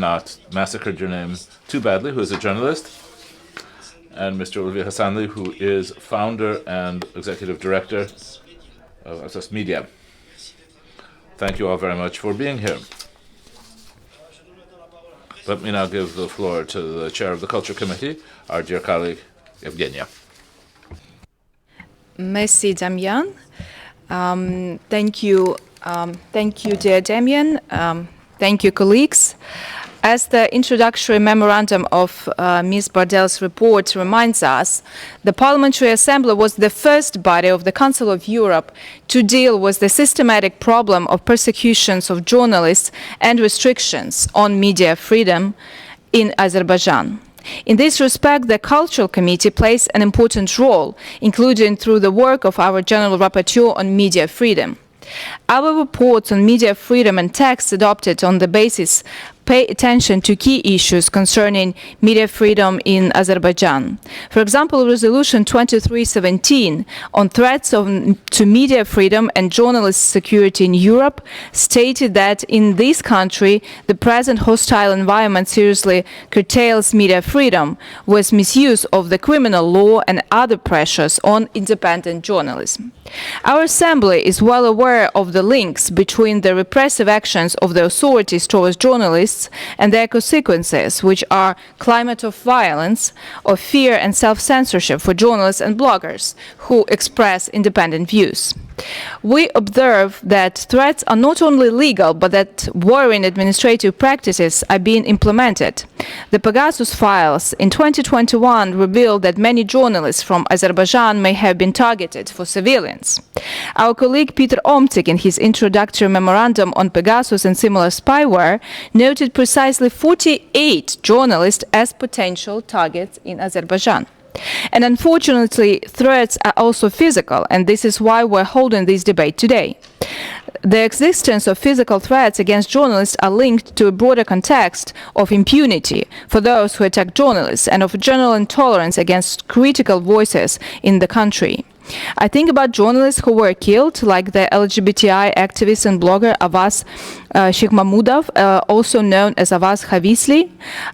not massacred your name too badly, who is a journalist, and Mr. Ulvi Hasanli, who is founder and executive director of AbzasMedia. Thank you all very much for being here. Let me now give the floor to the chair of the Culture Committee, our dear colleague, Evgenia. Merci, Damien. Thank you, dear Damien. Thank you, colleagues. As the introductory memorandum of Ms. Bardell's report reminds us, the Parliamentary Assembly was the first body of the Council of Europe to deal with the systematic problem of persecutions of journalists and restrictions on media freedom in Azerbaijan. In this respect, the Cultural Committee plays an important role, including through the work of our General Rapporteur on media freedom. Our reports on media freedom and texts adopted on the basis pay attention to key issues concerning media freedom in Azerbaijan. For example, Resolution 2317 on threats to media freedom and journalist security in Europe stated that in this country, the present hostile environment seriously curtails media freedom with misuse of the criminal law and other pressures on independent journalism. Our Assembly is well aware of the links between the repressive actions of the authorities towards journalists and their consequences, which are climate of violence, of fear and self-censorship for journalists and bloggers who express independent views. We observe that threats are not only legal, but that worrying administrative practices are being implemented. The Pegasus files in 2021 revealed that many journalists from Azerbaijan may have been targeted for surveillance. Our colleague Peter Omtic, in his introductory memorandum on Pegasus and similar spyware, noted precisely 48 journalists as potential targets in Azerbaijan. And unfortunately, threats are also physical, and this is why we're holding this debate today. The existence of physical threats against journalists are linked to a broader context of impunity for those who attack journalists and of general intolerance against critical voices in the country. I think about journalists who were killed, like the LGBTI activist and blogger Avaz Sheikh-Mahmudov, also known as Avaz Havisli.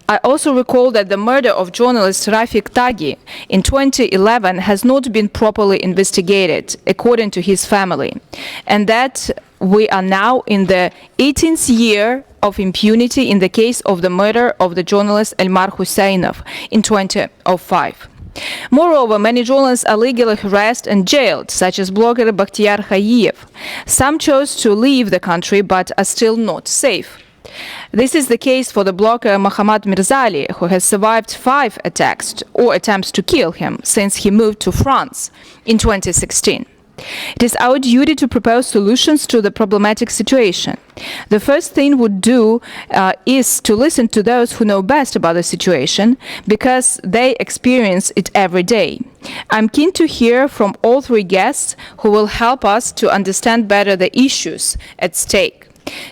I also recall that the murder of journalist Rafik Tagi in 2011 has not been properly investigated, according to his family, and that we are now in the 18th year of impunity in the case of the murder of the journalist Elmar Husseinov in 2005. Moreover, many journalists are legally harassed and jailed, such as blogger Bakhtiar Hayev. Some chose to leave the country but are still not safe. This is the case for the blogger Mohammad Mirzali, who has survived 5 attacks or attempts to kill him since he moved to France in 2016. It is our duty to propose solutions to the problematic situation. The first thing we do is to listen to those who know best about the situation, because they experience it every day. I'm keen to hear from all 3 guests who will help us to understand better the issues at stake.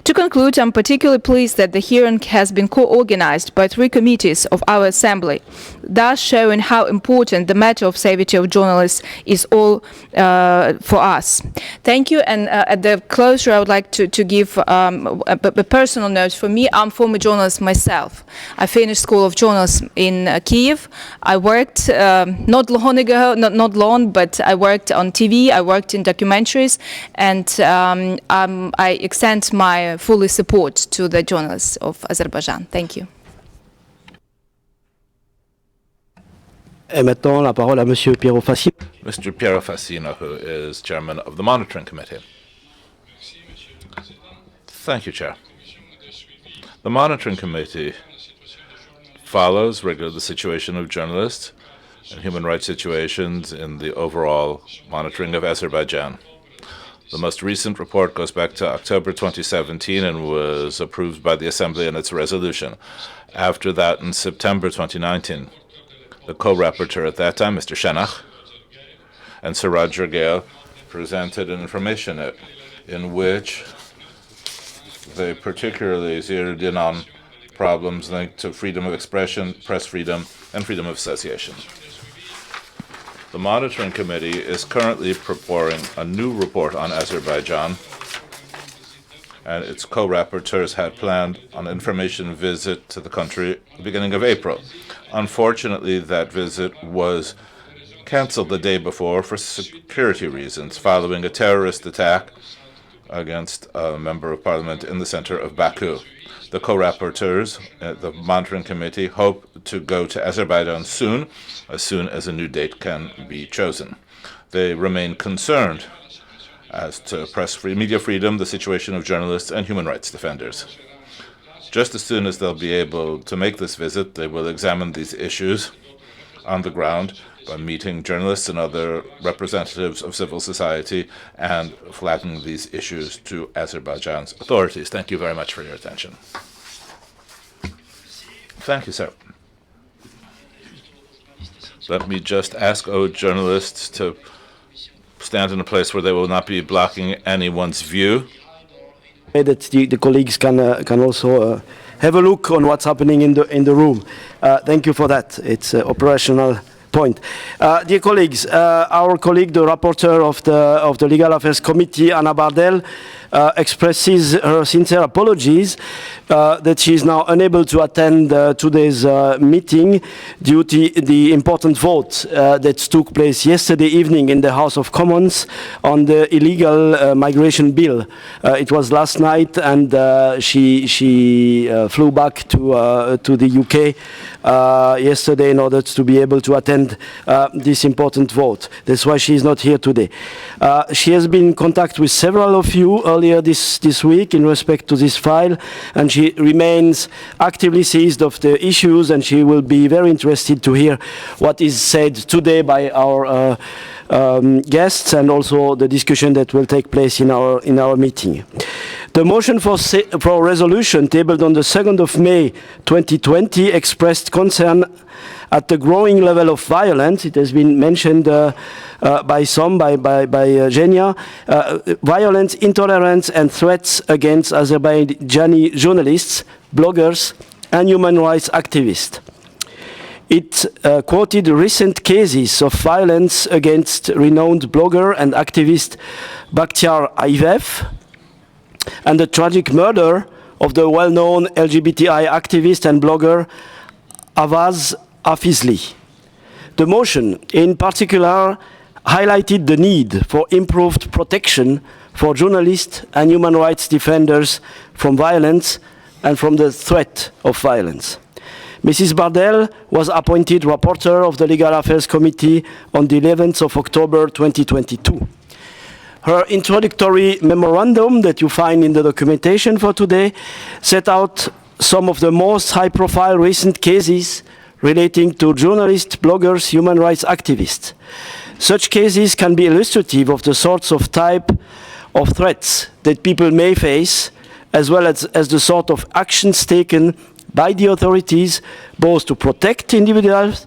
To conclude, I'm particularly pleased that the hearing has been co-organized by 3 committees of our Assembly, thus showing how important the matter of safety of journalists is all for us. Thank you, and at the closure I would like to give a personal note. For me, I'm a former journalist myself. I finished School of Journalism in Kiev. I worked not long, but I worked on TV, I worked in documentaries, and I extend my full support to the journalists of Azerbaijan. Thank you. Et maintenant, la parole à Monsieur Piero Fassino. Mr. Piero Fassino, who is chairman of the Monitoring Committee. Thank you, Chair. The Monitoring Committee follows regularly the situation of journalists and human rights situations in the overall monitoring of Azerbaijan. The most recent report goes back to October 2017 and was approved by the Assembly in its resolution. After that, in September 2019, the co-rapporteur at that time, Mr. Shenach, and Sir Roger Gale presented an information in which they particularly zeroed in on problems linked to freedom of expression, press freedom, and freedom of association. The Monitoring Committee is currently preparing a new report on Azerbaijan, and its co-rapporteurs had planned an information visit to the country at the beginning of April. Unfortunately, that visit was cancelled the day before for security reasons, following a terrorist attack against a member of parliament in the center of Baku. The co-rapporteurs, the monitoring committee, hope to go to Azerbaijan as soon as a new date can be chosen. They remain concerned as to media freedom, the situation of journalists and human rights defenders. Just as soon as they'll be able to make this visit, they will examine these issues on the ground by meeting journalists and other representatives of civil society and flagging these issues to Azerbaijan's authorities. Thank you very much for your attention. Thank you, sir. Let me just ask journalists to stand in a place where they will not be blocking anyone's view. That the colleagues can also have a look on what's happening in the room. Thank you for that. It's operational point. Dear colleagues, our colleague, the rapporteur of the Legal Affairs Committee, Anna Bardell, expresses her sincere apologies that she is now unable to attend today's meeting due to the important vote that took place yesterday evening in the House of Commons on the illegal migration bill. It was last night, and she flew back to the UK yesterday in order to be able to attend this important vote. That's why she is not here today. She has been in contact with several of you earlier this week in respect to this file, and she remains actively seized of the issues, and she will be very interested to hear what is said today by our guests and also the discussion that will take place in our meeting. The motion for resolution tabled on the 2nd of May 2020 expressed concern at the growing level of violence. It has been mentioned by Jeanne, violence, intolerance and threats against Azerbaijani journalists, bloggers and human rights activists. It quoted recent cases of violence against renowned blogger and activist Bakhtiar Aivev and the tragic murder of the well-known LGBTI activist and blogger Avaz Hafizli. The motion, in particular, highlighted the need for improved protection for journalists and human rights defenders from violence and from the threat of violence. Mrs. Bardell was appointed rapporteur of the Legal Affairs Committee on the 11th of October 2022. Her introductory memorandum that you find in the documentation for today set out some of the most high-profile recent cases relating to journalists, bloggers, human rights activists. Such cases can be illustrative of the sorts of type of threats that people may face, as well as the sort of actions taken by the authorities, both to protect individuals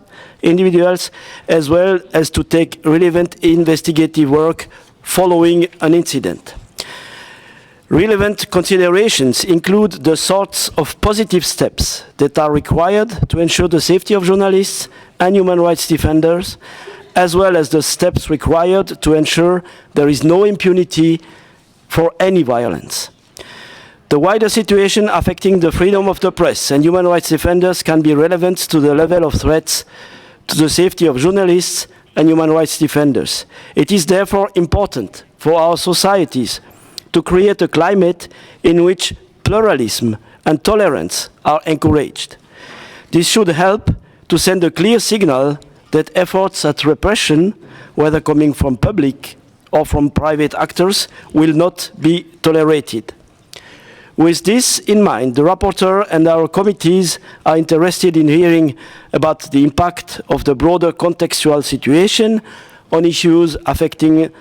as well as to take relevant investigative work following an incident. Relevant considerations include the sorts of positive steps that are required to ensure the safety of journalists and human rights defenders, as well as the steps required to ensure there is no impunity for any violence. The wider situation affecting the freedom of the press and human rights defenders can be relevant to the level of threats to the safety of journalists and human rights defenders. It is therefore important for our societies to create a climate in which pluralism and tolerance are encouraged. This should help to send a clear signal that efforts at repression, whether coming from public or from private actors, will not be tolerated. With this in mind, the rapporteur and our committees are interested in hearing about the impact of the broader contextual situation on issues affecting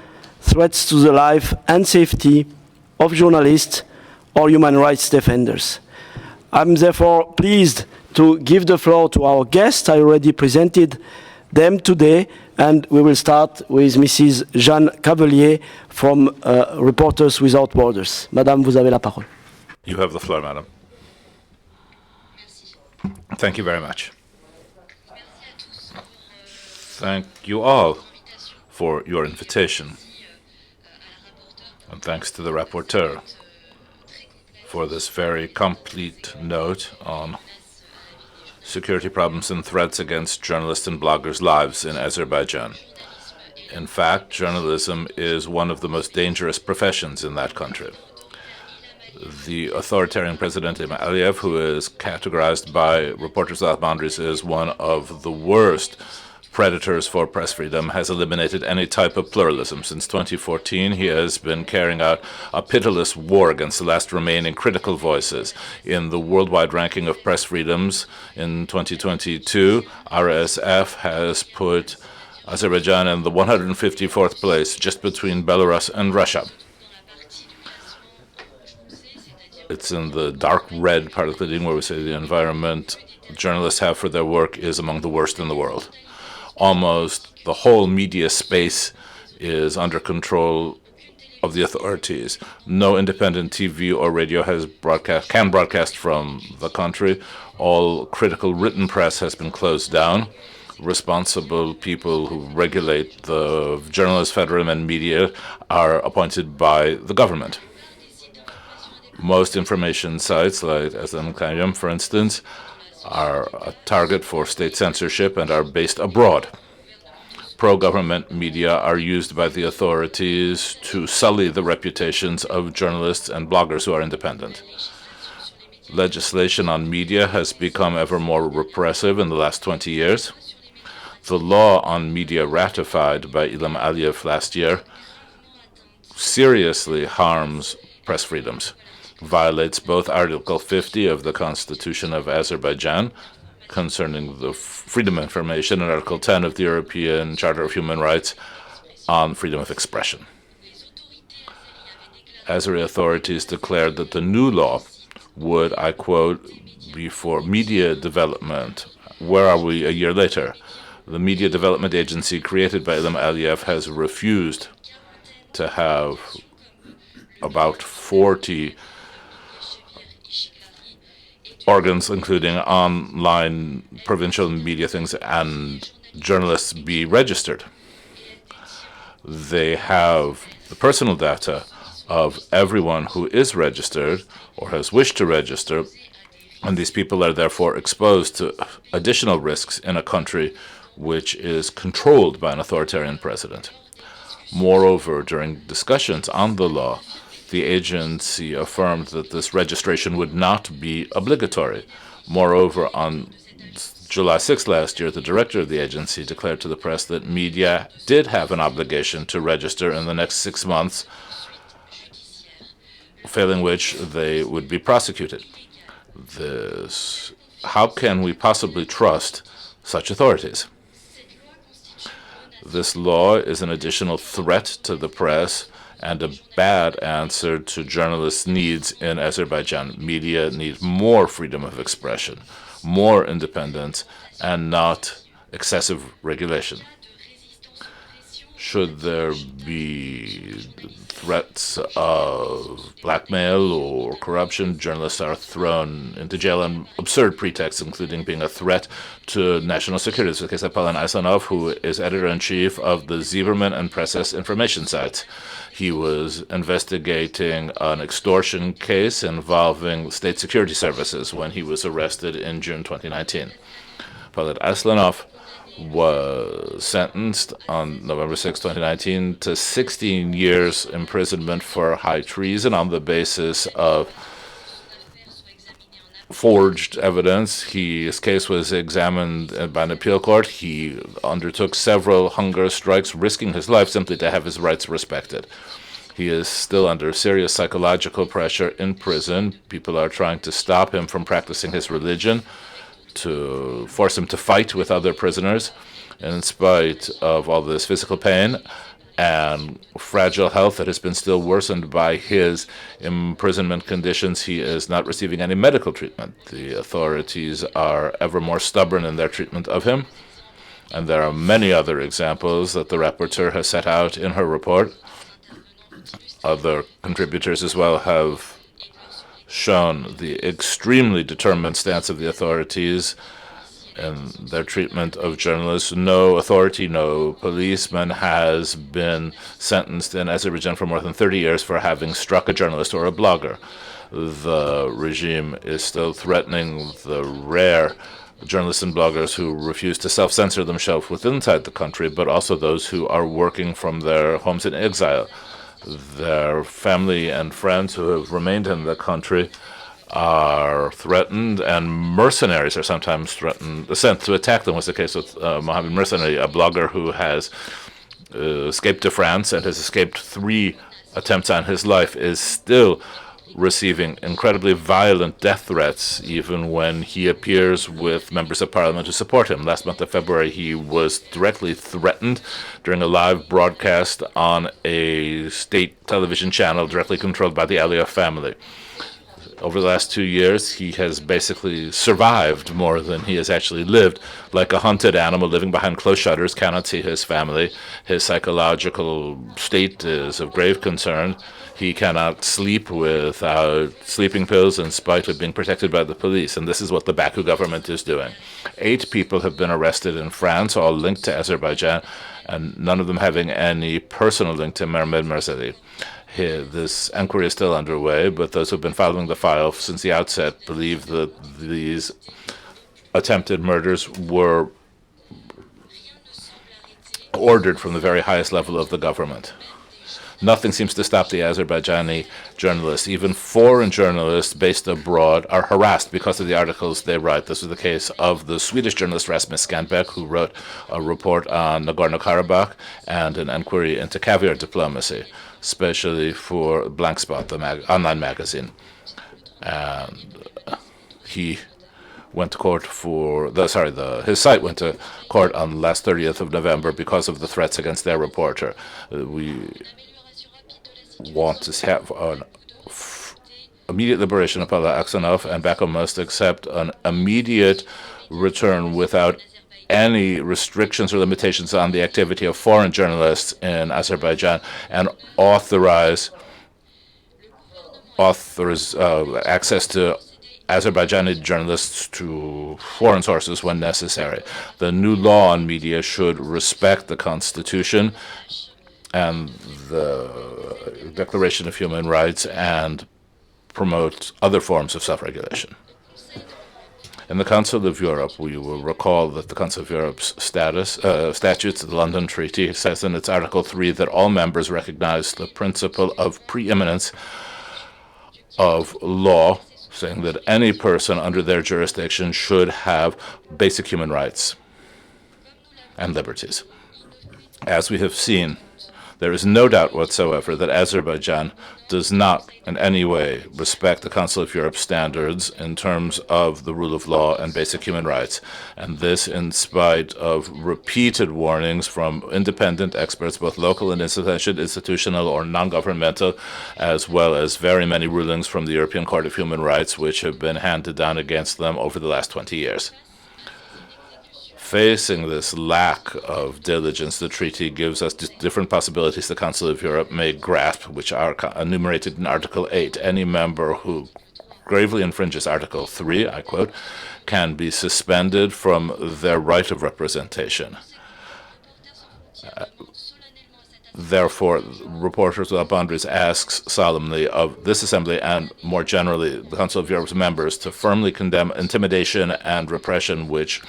threats to the life and safety of journalists or human rights defenders. I'm therefore pleased to give the floor to our guests. I already presented them today, and we will start with Mrs. Jeanne Cavelier from Reporters Without Borders. Madame, vous avez la parole. You have the floor, madam. Thank you very much. Thank you all for your invitation. And thanks to the rapporteur for this very complete note on security problems and threats against journalists and bloggers' lives in Azerbaijan. In fact, journalism is one of the most dangerous professions in that country. The authoritarian President Ilham Aliyev, who is categorized by Reporters Without Boundaries as one of the worst predators for press freedom, has eliminated any type of pluralism. Since 2014, he has been carrying out a pitiless war against the last remaining critical voices. In the worldwide ranking of press freedoms in 2022, RSF has put Azerbaijan in the 154th place, just between Belarus and Russia. It's in the dark red part of the thing where we say the environment journalists have for their work is among the worst in the world. Almost the whole media space is under control of the authorities. No independent TV or radio can broadcast from the country. All critical written press has been closed down. Responsible people who regulate the journalists, federalism, and media are appointed by the government. Most information sites, like Aslan, for instance, are a target for state censorship and are based abroad. Pro-government media are used by the authorities to sully the reputations of journalists and bloggers who are independent. Legislation on media has become ever more repressive in the last 20 years. The law on media ratified by Ilham Aliyev last year seriously harms press freedoms, violates both Article 50 of the Constitution of Azerbaijan concerning the freedom of information and Article 10 of the European Charter of Human Rights on freedom of expression. Azeri authorities declared that the new law would, I quote, be for media development. Where are we a year later? The Media Development Agency created by Ilham Aliyev has refused to have about 40 organs, including online provincial media things, and journalists be registered. They have the personal data of everyone who is registered or has wished to register, and these people are therefore exposed to additional risks in a country which is controlled by an authoritarian president. Moreover, during discussions on the law, the agency affirmed that this registration would not be obligatory. Moreover, on July 6 last year, the director of the agency declared to the press that media did have an obligation to register in the next 6 months, failing which they would be prosecuted. How can we possibly trust such authorities? This law is an additional threat to the press and a bad answer to journalists' needs in Azerbaijan. Media need more freedom of expression, more independence, and not excessive regulation. Should there be threats of blackmail or corruption, journalists are thrown into jail on absurd pretexts, including being a threat to national security. This is the case of Palan Aslanov, who is editor-in-chief of the Zieberman and Presses information sites. He was investigating an extortion case involving state security services when he was arrested in June 2019. Palan Aslanov was sentenced on November 6, 2019 to 16 years imprisonment for high treason on the basis of forged evidence. His case was examined by an appeal court. He undertook several hunger strikes, risking his life simply to have his rights respected. He is still under serious psychological pressure in prison. People are trying to stop him from practicing his religion, to force him to fight with other prisoners. And in spite of all this physical pain and fragile health that has been still worsened by his imprisonment conditions, he is not receiving any medical treatment. The authorities are ever more stubborn in their treatment of him. And there are many other examples that the rapporteur has set out in her report. Other contributors as well have shown the extremely determined stance of the authorities in their treatment of journalists. No authority, no policeman has been sentenced in Azerbaijan for more than 30 years for having struck a journalist or a blogger. The regime is still threatening the rare journalists and bloggers who refuse to self-censor themselves inside the country, but also those who are working from their homes in exile. Their family and friends who have remained in the country are threatened, and mercenaries are sometimes sent to attack them. Was the case with Mohammed Mercenary, a blogger who has escaped to France and has escaped 3 attempts on his life, is still receiving incredibly violent death threats, even when he appears with members of parliament to support him. Last month of February, he was directly threatened during a live broadcast on a state television channel directly controlled by the Aliyev family. Over the last 2 years, he has basically survived more than he has actually lived, like a hunted animal living behind closed shutters, cannot see his family. His psychological state is of grave concern. He cannot sleep without sleeping pills in spite of being protected by the police, and this is what the Baku government is doing. 8 people have been arrested in France, all linked to Azerbaijan, and none of them having any personal link to Mohammed Mercedi. This inquiry is still underway, but those who have been following the file since the outset believe that these attempted murders were ordered from the very highest level of the government. Nothing seems to stop the Azerbaijani journalists. Even foreign journalists based abroad are harassed because of the articles they write. This was the case of the Swedish journalist Rasmus Skanbeck, who wrote a report on Nagorno-Karabakh and an inquiry into caviar diplomacy, especially for Blank Spot, the online magazine. And he went to court for his site went to court on last 30th of November because of the threats against their reporter. We want to have an immediate liberation of Paula Aksanov, and Baku must accept an immediate return without any restrictions or limitations on the activity of foreign journalists in Azerbaijan, and authorize access to Azerbaijani journalists to foreign sources when necessary. The new law on media should respect the Constitution and the Declaration of Human Rights and promote other forms of self-regulation. In the Council of Europe, we will recall that the Council of Europe's statutes, the London Treaty, says in its Article 3 that all members recognize the principle of preeminence of law, saying that any person under their jurisdiction should have basic human rights and liberties. As we have seen, there is no doubt whatsoever that Azerbaijan does not in any way respect the Council of Europe standards in terms of the rule of law and basic human rights, and this in spite of repeated warnings from independent experts, both local and institutional or non-governmental, as well as very many rulings from the European Court of Human Rights, which have been handed down against them over the last 20 years. Facing this lack of diligence, the treaty gives us different possibilities the Council of Europe may grasp, which are enumerated in Article 8. Any member who gravely infringes Article 3, I quote, can be suspended from their right of representation. Therefore, Reporters Without Boundaries asks solemnly of this Assembly and more generally the Council of Europe's members to firmly condemn intimidation and repression which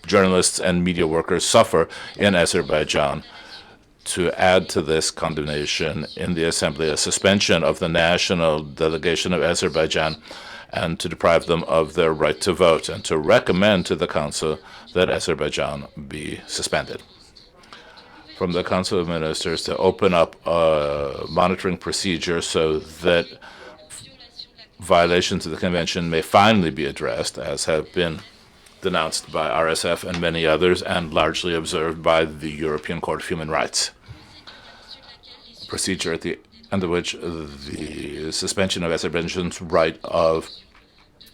journalists and media workers suffer in Azerbaijan. To add to this condemnation in the Assembly, a suspension of the national delegation of Azerbaijan and to deprive them of their right to vote, and to recommend to the Council that Azerbaijan be suspended. From the Council of Ministers to open up a monitoring procedure so that violations of the Convention may finally be addressed, as have been denounced by RSF and many others, and largely observed by the European Court of Human Rights. Procedure at the end of which the suspension of Azerbaijan's right of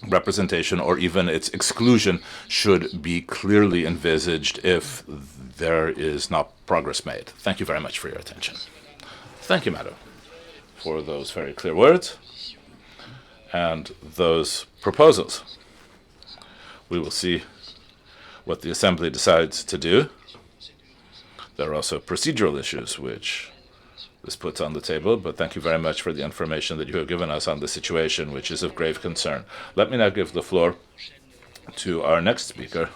representation or even its exclusion should be clearly envisaged if there is not progress made. Thank you very much for your attention. Thank you, Madam, for those very clear words and those proposals. We will see what the Assembly decides to do. There are also procedural issues which this puts on the table, but thank you very much for the information that you have given us on the situation, which is of grave concern. Let me now give the floor to our next speaker,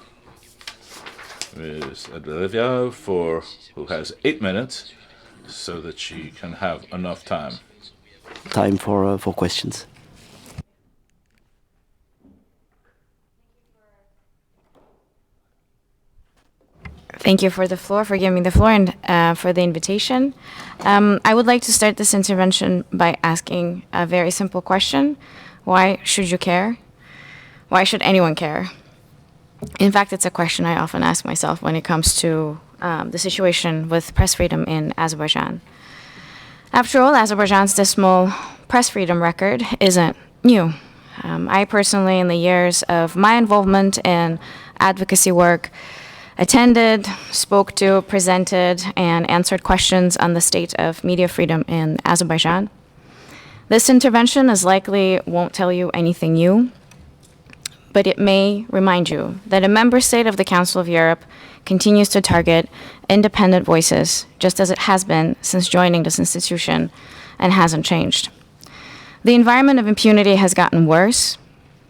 Ms. Cavelier, who has 8 minutes, so that she can have enough time. Time for questions. Thank you for the floor, for giving me the floor, and for the invitation. I would like to start this intervention by asking a very simple question. Why should you care? Why should anyone care? In fact, it's a question I often ask myself when it comes to the situation with press freedom in Azerbaijan. After all, Azerbaijan's dismal press freedom record isn't new. I personally, in the years of my involvement in advocacy work, attended, spoke to, presented, and answered questions on the state of media freedom in Azerbaijan. This intervention likely won't tell you anything new, but it may remind you that a member state of the Council of Europe continues to target independent voices, just as it has been since joining this institution, and hasn't changed. The environment of impunity has gotten worse.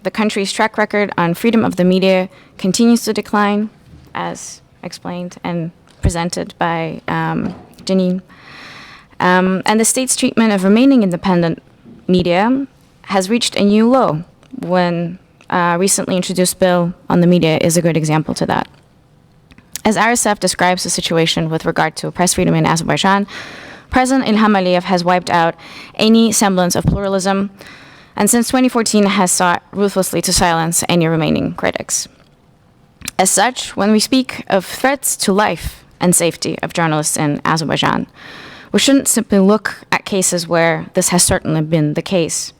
The country's track record on freedom of the media continues to decline, as explained and presented by Jeanne. And the state's treatment of remaining independent media has reached a new low when recently introduced bill on the media is a good example to that. As RSF describes the situation with regard to press freedom in Azerbaijan, President Ilham Aliyev has wiped out any semblance of pluralism, and since 2014 has sought ruthlessly to silence any remaining critics. As such, when we speak of threats to life and safety of journalists in Azerbaijan, we shouldn't simply look at cases where this has certainly been the case,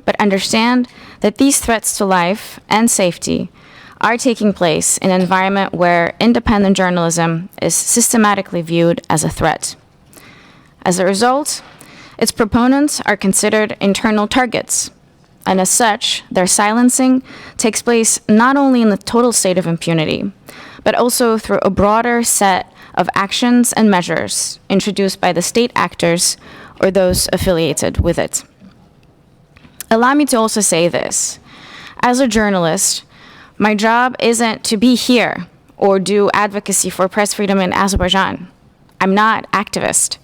but understand that these threats to life and safety are taking place in an environment where independent journalism is systematically viewed as a threat. As a result, its proponents are considered internal targets, and as such, their silencing takes place not only in the total state of impunity, but also through a broader set of actions and measures introduced by the state actors or those affiliated with it. Allow me to also say this. As a journalist, my job isn't to be here or do advocacy for press freedom in Azerbaijan. I'm not activist.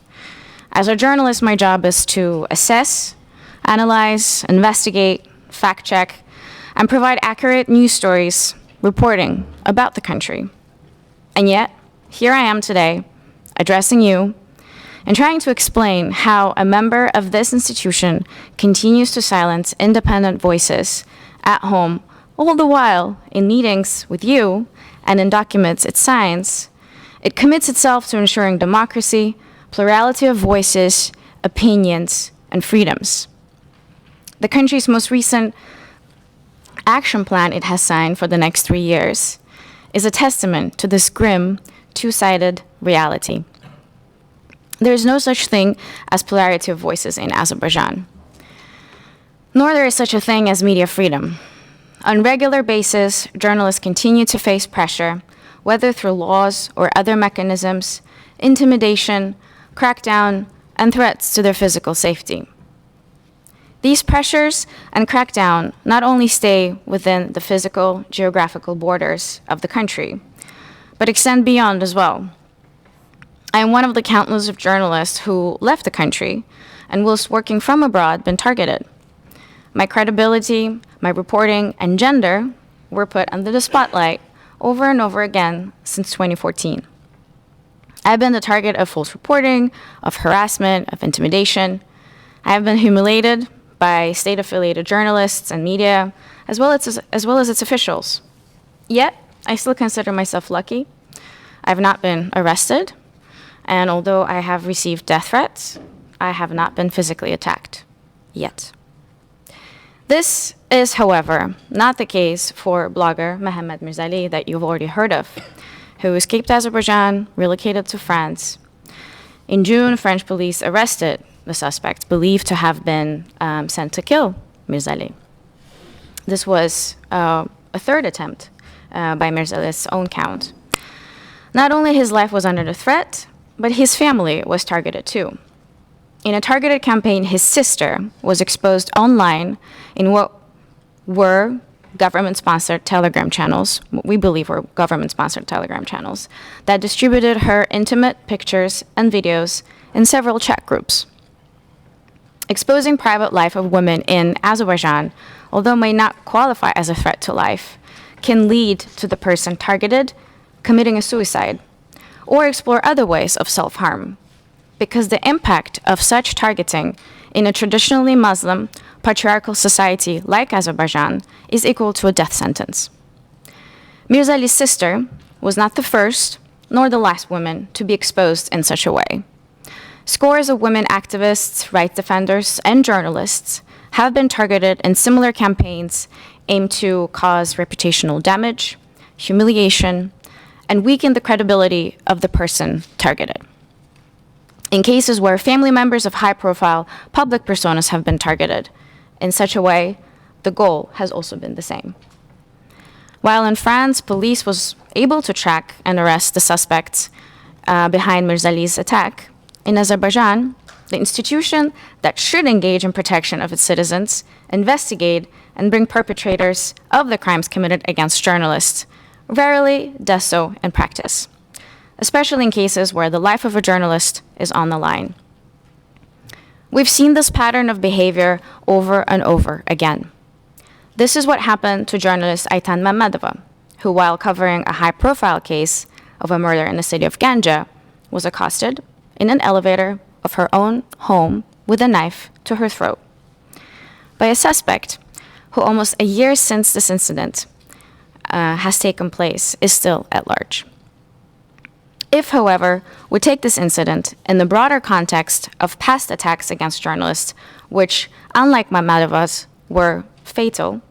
As a journalist, my job is to assess, analyze, investigate, fact-check, and provide accurate news stories, reporting about the country. And yet, here I am today, addressing you, and trying to explain how a member of this institution continues to silence independent voices at home, all the while in meetings with you and in documents it signs. It commits itself to ensuring democracy, plurality of voices, opinions, and freedoms. The country's most recent action plan it has signed for the next 3 years is a testament to this grim, two-sided reality. There is no such thing as plurality of voices in Azerbaijan, nor there is such a thing as media freedom. On a regular basis, journalists continue to face pressure, whether through laws or other mechanisms, intimidation, crackdown, and threats to their physical safety. These pressures and crackdown not only stay within the physical, geographical borders of the country, but extend beyond as well. I am one of the countless of journalists who left the country and, whilst working from abroad, been targeted. My credibility, my reporting, and gender were put under the spotlight over and over again since 2014. I've been the target of false reporting, of harassment, of intimidation. I have been humiliated by state-affiliated journalists and media, as well as its officials. Yet, I still consider myself lucky. I've not been arrested, and although I have received death threats, I have not been physically attacked, yet. This is, however, not the case for blogger Mehmet Mirzali that you've already heard of, who escaped Azerbaijan, relocated to France. In June, French police arrested the suspect, believed to have been sent to kill Mirzali. This was a third attempt by Mirza's own count. Not only his life was under the threat, but his family was targeted too. In a targeted campaign, his sister was exposed online in what were government-sponsored Telegram channels, what we believe were government-sponsored Telegram channels, that distributed her intimate pictures and videos in several chat groups. Exposing private life of women in Azerbaijan, although may not qualify as a threat to life, can lead to the person targeted committing a suicide or explore other ways of self-harm, because the impact of such targeting in a traditionally Muslim, patriarchal society like Azerbaijan is equal to a death sentence. Mirzali's sister was not the first nor the last woman to be exposed in such a way. Scores of women activists, rights defenders, and journalists have been targeted in similar campaigns aimed to cause reputational damage, humiliation, and weaken the credibility of the person targeted. In cases where family members of high-profile public personas have been targeted in such a way, the goal has also been the same. While in France, police was able to track and arrest the suspects behind Mirzali's attack, in Azerbaijan, the institution that should engage in protection of its citizens, investigate, and bring perpetrators of the crimes committed against journalists rarely does so in practice, especially in cases where the life of a journalist is on the line. We've seen this pattern of behavior over and over again. This is what happened to journalist Aytan Mammadova, who, while covering a high-profile case of a murder in the city of Ganja, was accosted in an elevator of her own home with a knife to her throat by a suspect who, almost a year since this incident has taken place, is still at large. If, however, we take this incident in the broader context of past attacks against journalists, which, unlike Mammadova's, were fatal,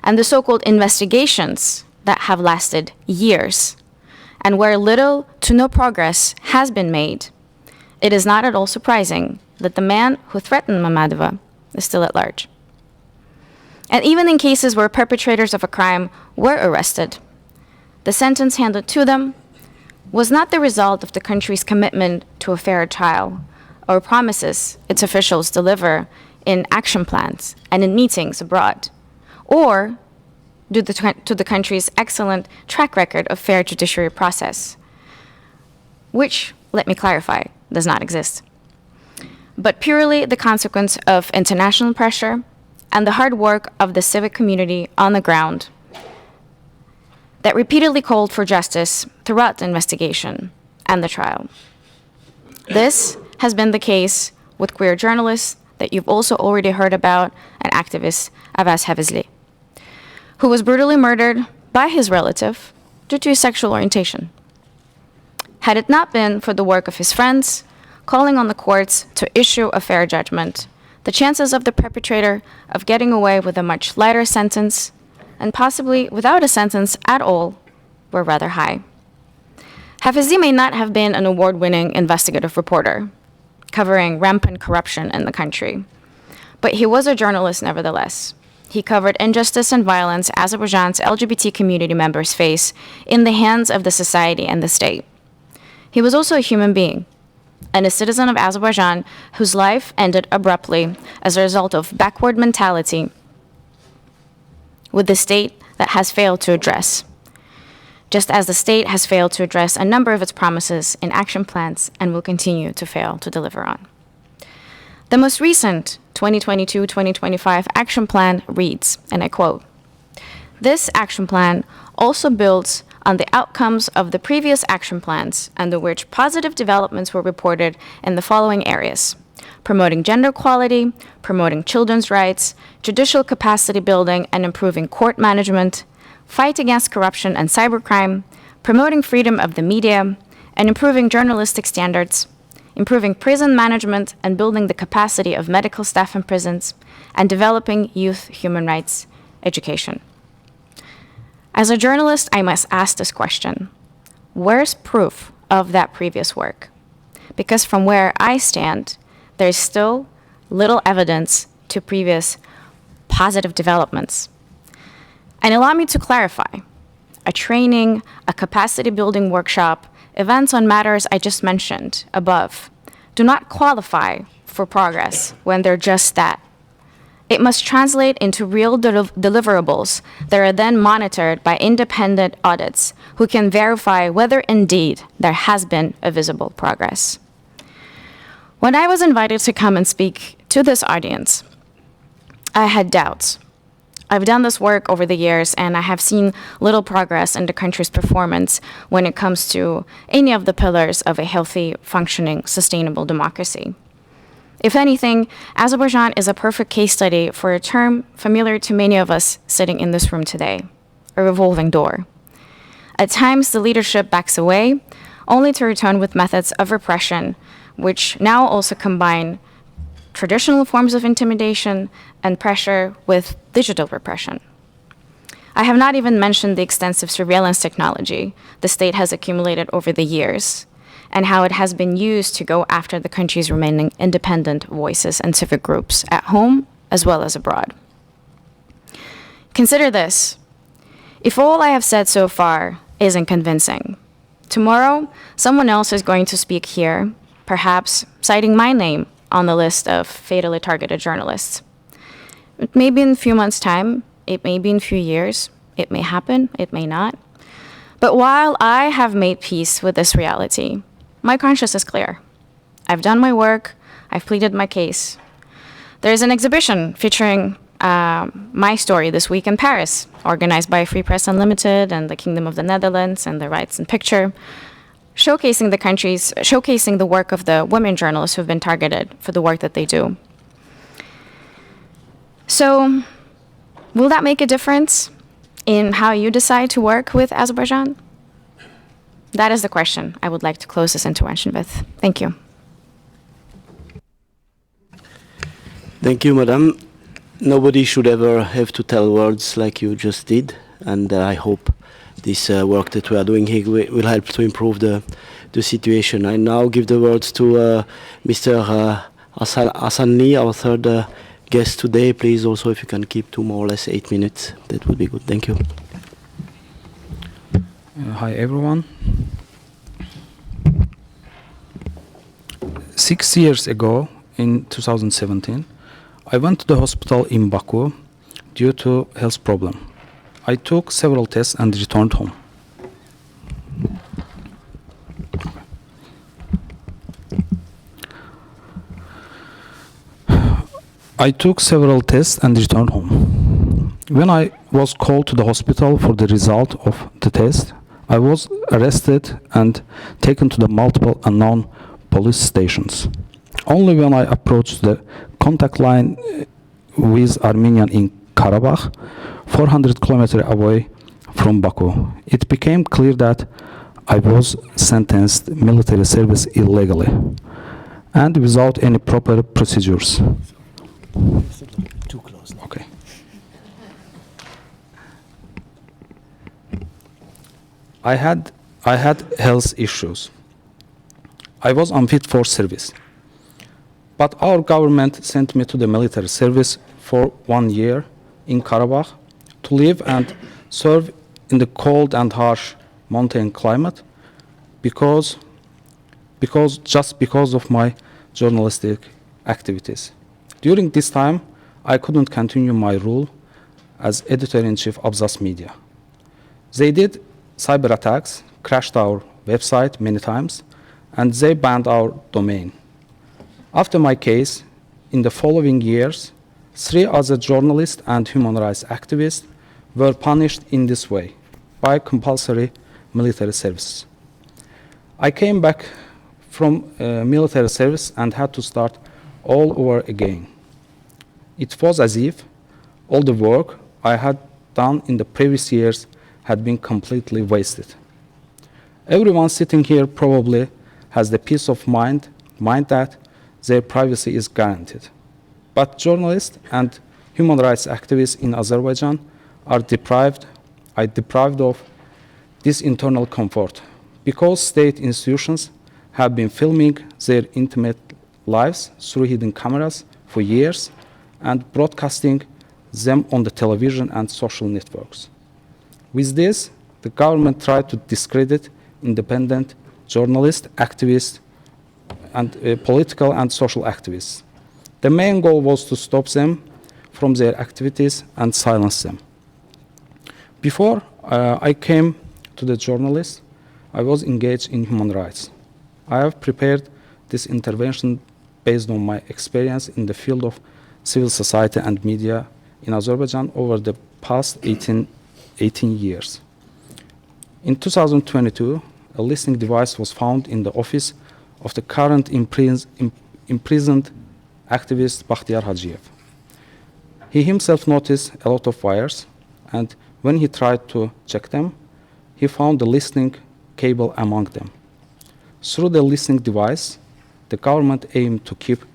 and the so-called investigations that have lasted years, and where little to no progress has been made, it is not at all surprising that the man who threatened Mammadova is still at large. And even in cases where perpetrators of a crime were arrested, the sentence handed to them was not the result of the country's commitment to a fair trial or promises its officials deliver in action plans and in meetings abroad, or due to the country's excellent track record of fair judiciary process, which, let me clarify, does not exist, but purely the consequence of international pressure and the hard work of the civic community on the ground that repeatedly called for justice throughout the investigation and the trial. This has been the case with queer journalists that you've also already heard about, and activist Avropa, who was brutally murdered by his relative due to his sexual orientation. Had it not been for the work of his friends calling on the courts to issue a fair judgment, the chances of the perpetrator of getting away with a much lighter sentence, and possibly without a sentence at all, were rather high. Hafizi may not have been an award-winning investigative reporter covering rampant corruption in the country, but he was a journalist nevertheless. He covered injustice and violence Azerbaijan's LGBT community members face in the hands of the society and the state. He was also a human being and a citizen of Azerbaijan whose life ended abruptly as a result of backward mentality with the state that has failed to address, just as the state has failed to address a number of its promises in action plans and will continue to fail to deliver on. The most recent 2022-2025 action plan reads, and I quote, "This action plan also builds on the outcomes of the previous action plans, under which positive developments were reported in the following areas: promoting gender equality, promoting children's rights, judicial capacity building and improving court management, fight against corruption and cybercrime, promoting freedom of the media, and improving journalistic standards, improving prison management and building the capacity of medical staff in prisons, and developing youth human rights education." As a journalist, I must ask this question: where's proof of that previous work? Because from where I stand, there's still little evidence to previous positive developments. And allow me to clarify, a training, a capacity building workshop, events on matters I just mentioned above, do not qualify for progress when they're just that. It must translate into real deliverables that are then monitored by independent audits who can verify whether indeed there has been a visible progress. When I was invited to come and speak to this audience, I had doubts. I've done this work over the years, and I have seen little progress in the country's performance when it comes to any of the pillars of a healthy, functioning, sustainable democracy. If anything, Azerbaijan is a perfect case study for a term familiar to many of us sitting in this room today, a revolving door. At times, the leadership backs away, only to return with methods of repression, which now also combine traditional forms of intimidation and pressure with digital repression. I have not even mentioned the extensive surveillance technology the state has accumulated over the years, and how it has been used to go after the country's remaining independent voices and civic groups at home as well as abroad. Consider this. If all I have said so far isn't convincing, tomorrow someone else is going to speak here, perhaps citing my name on the list of fatally targeted journalists. It may be in a few months' time, it may be in a few years, it may happen, it may not. But while I have made peace with this reality, my conscience is clear. I've done my work, I've pleaded my case. There's an exhibition featuring my story this week in Paris, organized by Free Press Unlimited and the Kingdom of the Netherlands and the Rights in Picture, showcasing the work of the women journalists who have been targeted for the work that they do. So, will that make a difference in how you decide to work with Azerbaijan? That is the question I would like to close this intervention with. Thank you. Thank you, Madam. Nobody should ever have to tell words like you just did, and I hope this work that we are doing here will help to improve the situation. I now give the words to Mr. Hasanli, our third guest today. Please also, if you can keep to more or less 8 minutes, that would be good. Thank you. Hi, everyone. 6 years ago, in 2017, I went to the hospital in Baku due to health problem. I took several tests and returned home. When I was called to the hospital for the result of the test, I was arrested and taken to the multiple unknown police stations. Only when I approached the contact line with Armenian in Karabakh, 400 kilometers away from Baku, it became clear that I was sentenced military service illegally and without any proper procedures. Too close. Okay. I had health issues. I was unfit for service. But our government sent me to the military service for 1 year in Karabakh to live and serve in the cold and harsh mountain climate because of my journalistic activities. During this time, I couldn't continue my role as editor-in-chief of AbzasMedia. They did cyber attacks, crashed our website many times, and they banned our domain. After my case, in the following years, 3 other journalists and human rights activists were punished in this way by compulsory military service. I came back from military service and had to start all over again. It was as if all the work I had done in the previous years had been completely wasted. Everyone sitting here probably has the peace of mind that their privacy is guaranteed. But journalists and human rights activists in Azerbaijan are deprived of this internal comfort because state institutions have been filming their intimate lives through hidden cameras for years and broadcasting them on the television and social networks. With this, the government tried to discredit independent journalists, activists, and political and social activists. The main goal was to stop them from their activities and silence them. Before I came to the journalists, I was engaged in human rights. I have prepared this intervention based on my experience in the field of civil society and media in Azerbaijan over the past 18 years. In 2022, a listening device was found in the office of the current imprisoned activist Bakhtiyar Hacıyev. He himself noticed a lot of wires, and when he tried to check them, he found the listening cable among them. Through the listening device, the government aimed to keep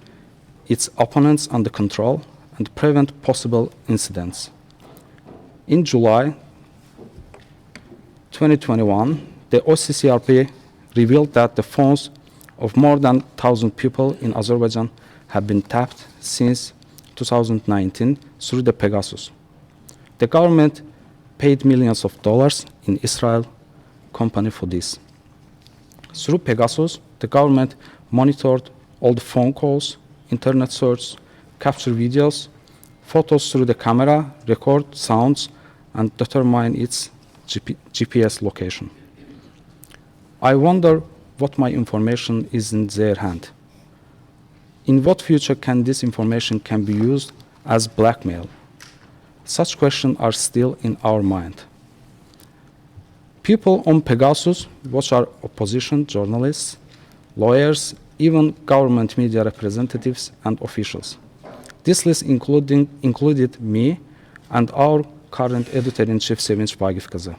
its opponents under control and prevent possible incidents. In July 2021, the OCCRP revealed that the phones of more than 1,000 people in Azerbaijan have been tapped since 2019 through the Pegasus. The government paid millions of dollars in Israel company for this. Through Pegasus, the government monitored all the phone calls, internet search, capture videos, photos through the camera, record sounds, and determine its GPS location. I wonder what my information is in their hand. In what future can this information can be used as blackmail? Such questions are still in our mind. People on Pegasus, which are opposition journalists, lawyers, even government media representatives and officials. This list included me and our current editor-in-chief, Sevinç Vagifkızı.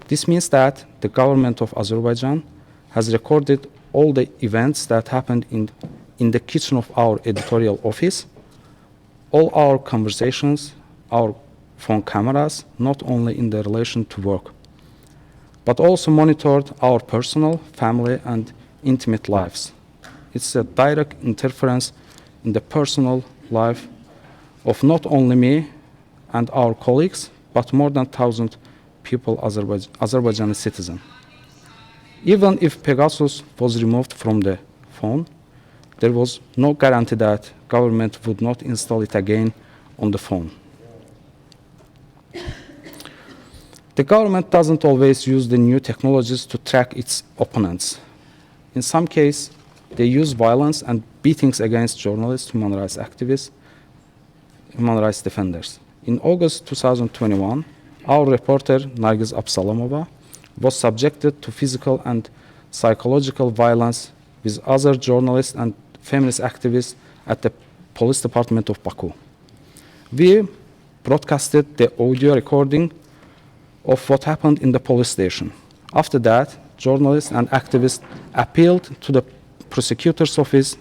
This means that the government of Azerbaijan has recorded all the events that happened in the kitchen of our editorial office, all our conversations, our phone cameras, not only in the relation to work, but also monitored our personal, family, and intimate lives. It's a direct interference in the personal life of not only me and our colleagues, but more than 1,000 people, Azerbaijani citizens. Even if Pegasus was removed from the phone, there was no guarantee that government would not install it again on the phone. The government doesn't always use the new technologies to track its opponents. In some cases, they use violence and beatings against journalists, human rights activists, human rights defenders. In August 2021, our reporter, Nargiz Absalamova, was subjected to physical and psychological violence with other journalists and feminist activists at the police department of Baku. We broadcasted the audio recording of what happened in the police station. After that, journalists and activists appealed to the prosecutor's office,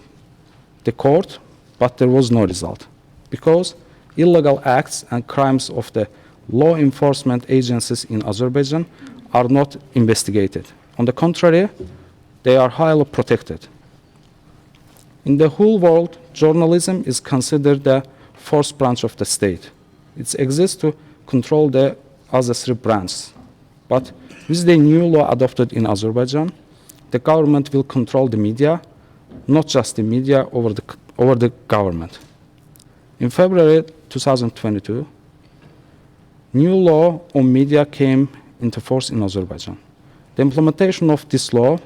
the court, but there was no result, because illegal acts and crimes of the law enforcement agencies in Azerbaijan are not investigated. On the contrary, they are highly protected. In the whole world, journalism is considered the fourth branch of the state. It exists to control the other three branches. But with the new law adopted in Azerbaijan, the government will control the media, not just the media over the government. In February 2022, new law on media came into force in Azerbaijan. The implementation of this law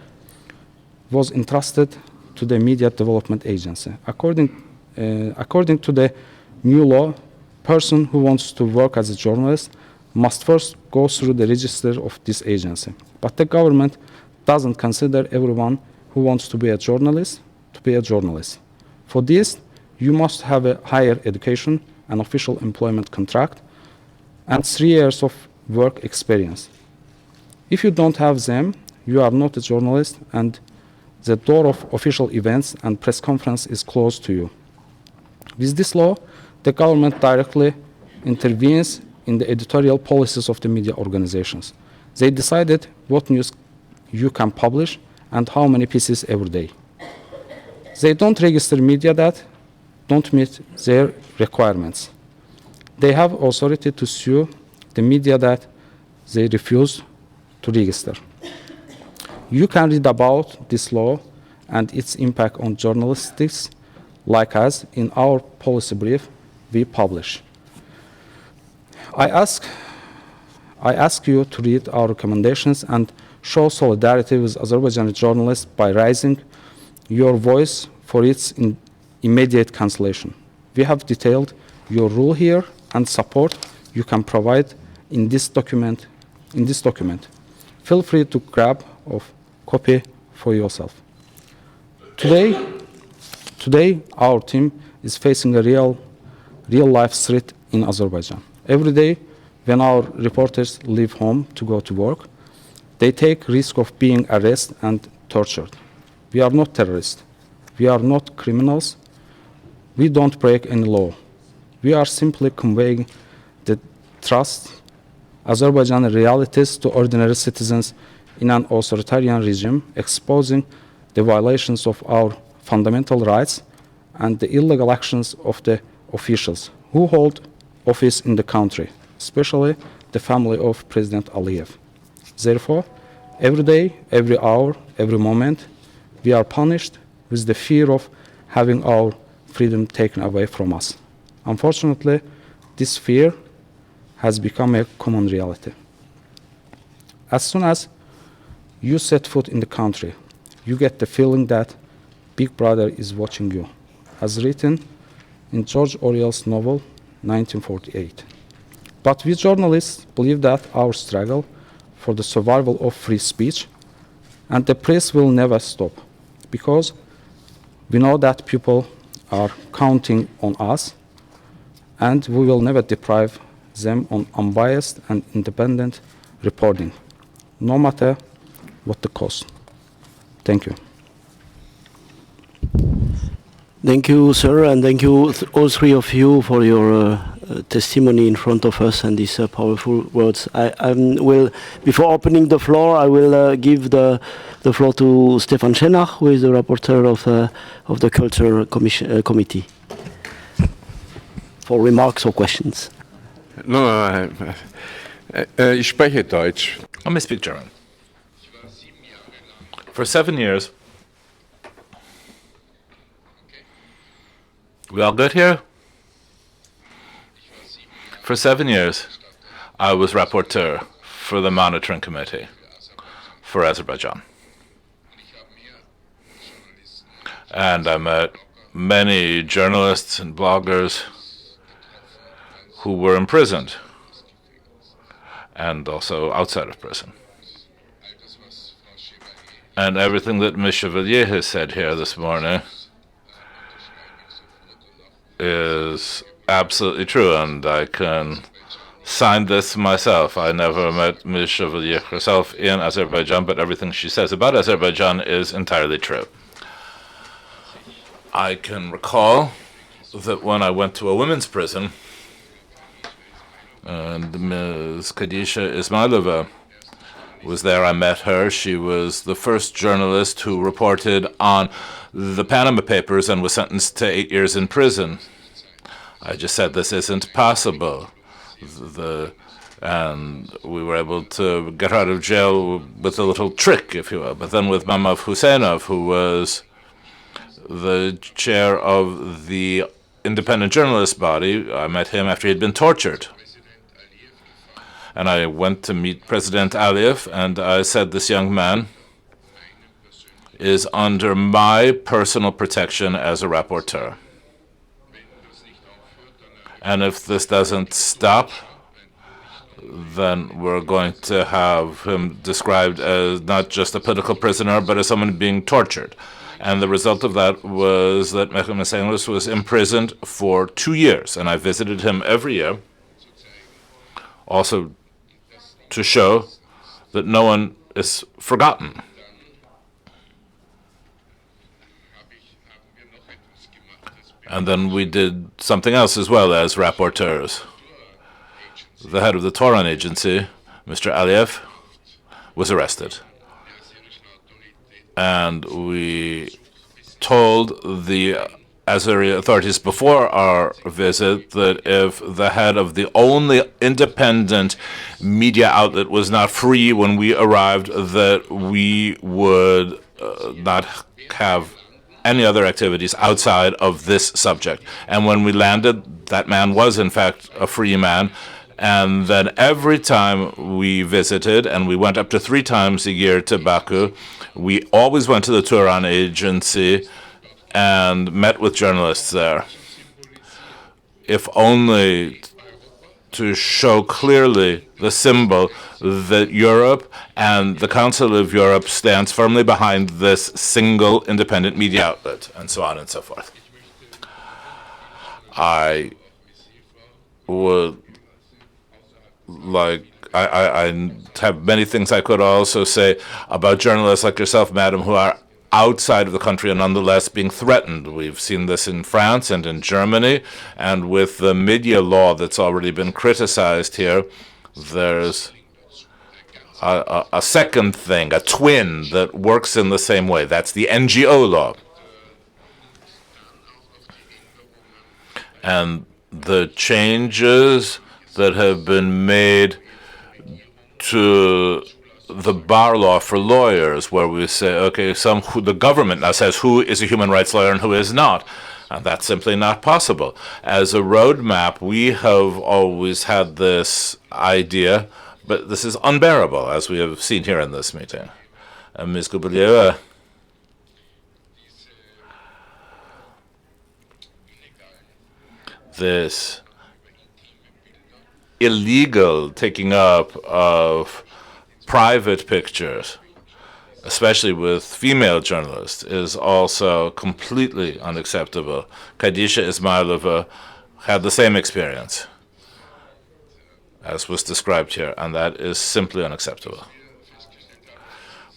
was entrusted to the Media Development Agency. According to the new law, a person who wants to work as a journalist must first go through the register of this agency. But the government doesn't consider everyone who wants to be a journalist to be a journalist. For this, you must have a higher education, an official employment contract, and 3 years of work experience. If you don't have them, you are not a journalist, and the door of official events and press conference is closed to you. With this law, the government directly intervenes in the editorial policies of the media organizations. They decided what news you can publish and how many pieces every day. They don't register media that don't meet their requirements. They have authority to sue the media that they refuse to register. You can read about this law and its impact on journalistics, like as in our policy brief we publish. I ask you to read our recommendations and show solidarity with Azerbaijani journalists by raising your voice for its immediate cancellation. We have detailed your role here and support you can provide in this document. Feel free to grab a copy for yourself. Today, our team is facing a real-life threat in Azerbaijan. Every day, when our reporters leave home to go to work, they take risk of being arrested and tortured. We are not terrorists. We are not criminals. We don't break any law. We are simply conveying the trust Azerbaijani realities to ordinary citizens in an authoritarian regime, exposing the violations of our fundamental rights and the illegal actions of the officials who hold office in the country, especially the family of President Aliyev. Therefore, every day, every hour, every moment, we are punished with the fear of having our freedom taken away from us. Unfortunately, this fear has become a common reality. As soon as you set foot in the country, you get the feeling that Big Brother is watching you, as written in George Orwell's novel 1948. But we journalists believe that our struggle for the survival of free speech and the press will never stop, because we know that people are counting on us, and we will never deprive them on unbiased and independent reporting, no matter what the cost. Thank you. Thank you, sir, and thank you all three of you for your testimony in front of us and these powerful words. I will, before opening the floor, I will give the floor to Stefan Schenach, who is the rapporteur of the Culture Committee, for remarks or questions. No, ich spreche Deutsch. Let me speak German. For 7 years, we all good here? For 7 years, I was rapporteur for the monitoring committee for Azerbaijan. And I met many journalists and bloggers who were imprisoned and also outside of prison. And everything that Ms. Cavelier has said here this morning is absolutely true, and I can sign this myself. I never met Ms. Cavelier herself in Azerbaijan, but everything she says about Azerbaijan is entirely true. I can recall that when I went to a women's prison, and Ms. Kadisha Ismailova was there. I met her. She was the first journalist who reported on the Panama Papers and was sentenced to 8 years in prison. I just said, this isn't possible. And we were able to get her out of jail with a little trick, if you will. But then with Mamov Husseinov, who was the chair of the independent journalist body, I met him after he'd been tortured. And I went to meet President Aliyev, and I said, this young man is under my personal protection as a rapporteur. And if this doesn't stop, then we're going to have him described as not just a political prisoner, but as someone being tortured. And the result of that was that Mehmet Senglus was imprisoned for 2 years, and I visited him every year, also to show that no one is forgotten. And then we did something else as well as rapporteurs. The head of the Toran agency, Mr. Aliyev, was arrested. And we told the Azeri authorities before our visit that if the head of the only independent media outlet was not free when we arrived, that we would not have any other activities outside of this subject. And when we landed, that man was in fact a free man. And then every time we visited, and we went up to 3 times a year to Baku, we always went to the Turan agency and met with journalists there, if only to show clearly the symbol that Europe and the Council of Europe stands firmly behind this single independent media outlet, and so on and so forth. I would I have many things I could also say about journalists like yourself, madam, who are outside of the country and nonetheless being threatened. We've seen this in France and in Germany, and with the media law that's already been criticized here, there's a second thing, a twin that works in the same way. That's the NGO law. And the changes that have been made to the bar law for lawyers, where we say, okay, the government now says who is a human rights lawyer and who is not. And that's simply not possible. As a roadmap, we have always had this idea, but this is unbearable, as we have seen here in this meeting. Ms. Geybullayeva, this illegal taking up of private pictures, especially with female journalists, is also completely unacceptable. Kadisha Ismailova had the same experience as was described here, and that is simply unacceptable.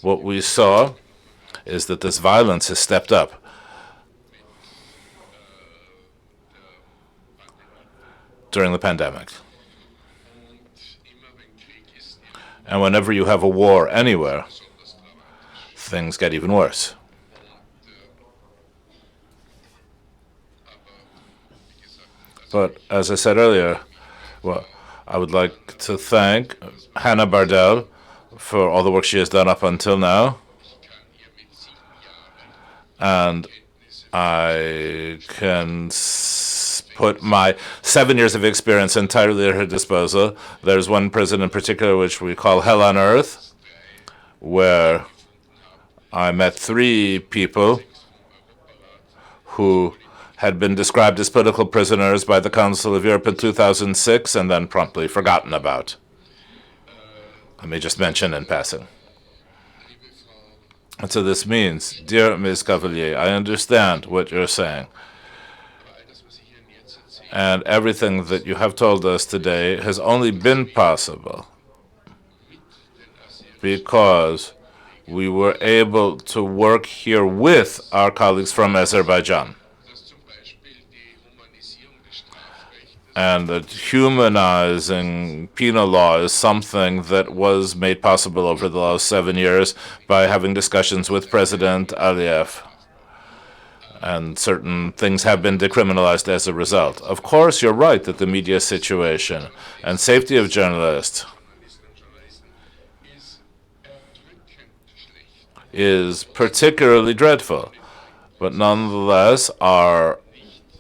What we saw is that this violence has stepped up. During the pandemic. And whenever you have a war anywhere, things get even worse. But as I said earlier, well, I would like to thank Hannah Bardell for all the work she has done up until now. And I can put my 7 years of experience entirely at her disposal. There's one prison in particular which we call Hell on Earth, where I met 3 people who had been described as political prisoners by the Council of Europe in 2006 and then promptly forgotten about. Let me just mention in passing. And so this means, dear Ms. Cavelier, I understand what you're saying. And everything that you have told us today has only been possible because we were able to work here with our colleagues from Azerbaijan. And that humanizing penal law is something that was made possible over the last 7 years by having discussions with President Aliyev. And certain things have been decriminalized as a result. Of course, you're right that the media situation and safety of journalists is particularly dreadful. But nonetheless, our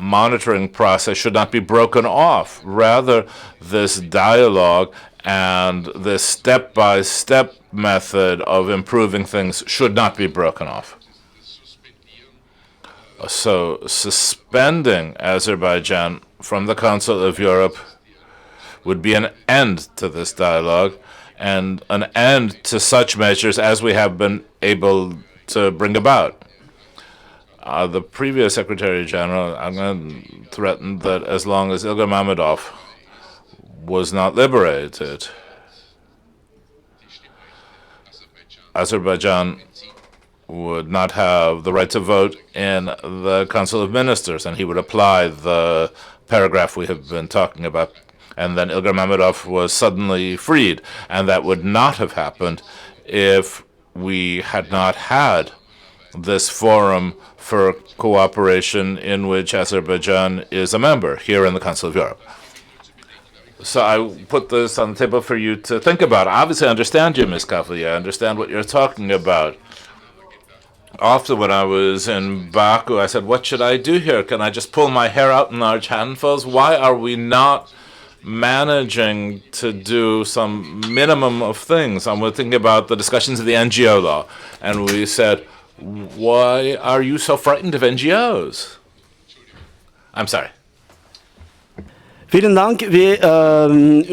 monitoring process should not be broken off. Rather, this dialogue and this step-by-step method of improving things should not be broken off. So suspending Azerbaijan from the Council of Europe would be an end to this dialogue and an end to such measures as we have been able to bring about. The previous Secretary General threatened that as long as Ilgar Mammadov was not liberated, Azerbaijan would not have the right to vote in the Council of Ministers, and he would apply the paragraph we have been talking about. And then Ilgar Mammadov was suddenly freed, and that would not have happened if we had not had this forum for cooperation in which Azerbaijan is a member here in the Council of Europe. So I put this on the table for you to think about. Obviously, I understand you, Ms. Cavelier. I understand what you're talking about. Often when I was in Baku, I said, what should I do here? Can I just pull my hair out in large handfuls? Why are we not managing to do some minimum of things? And we're thinking about the discussions of the NGO law. And we said, why are you so frightened of NGOs? I'm sorry. Vielen Dank.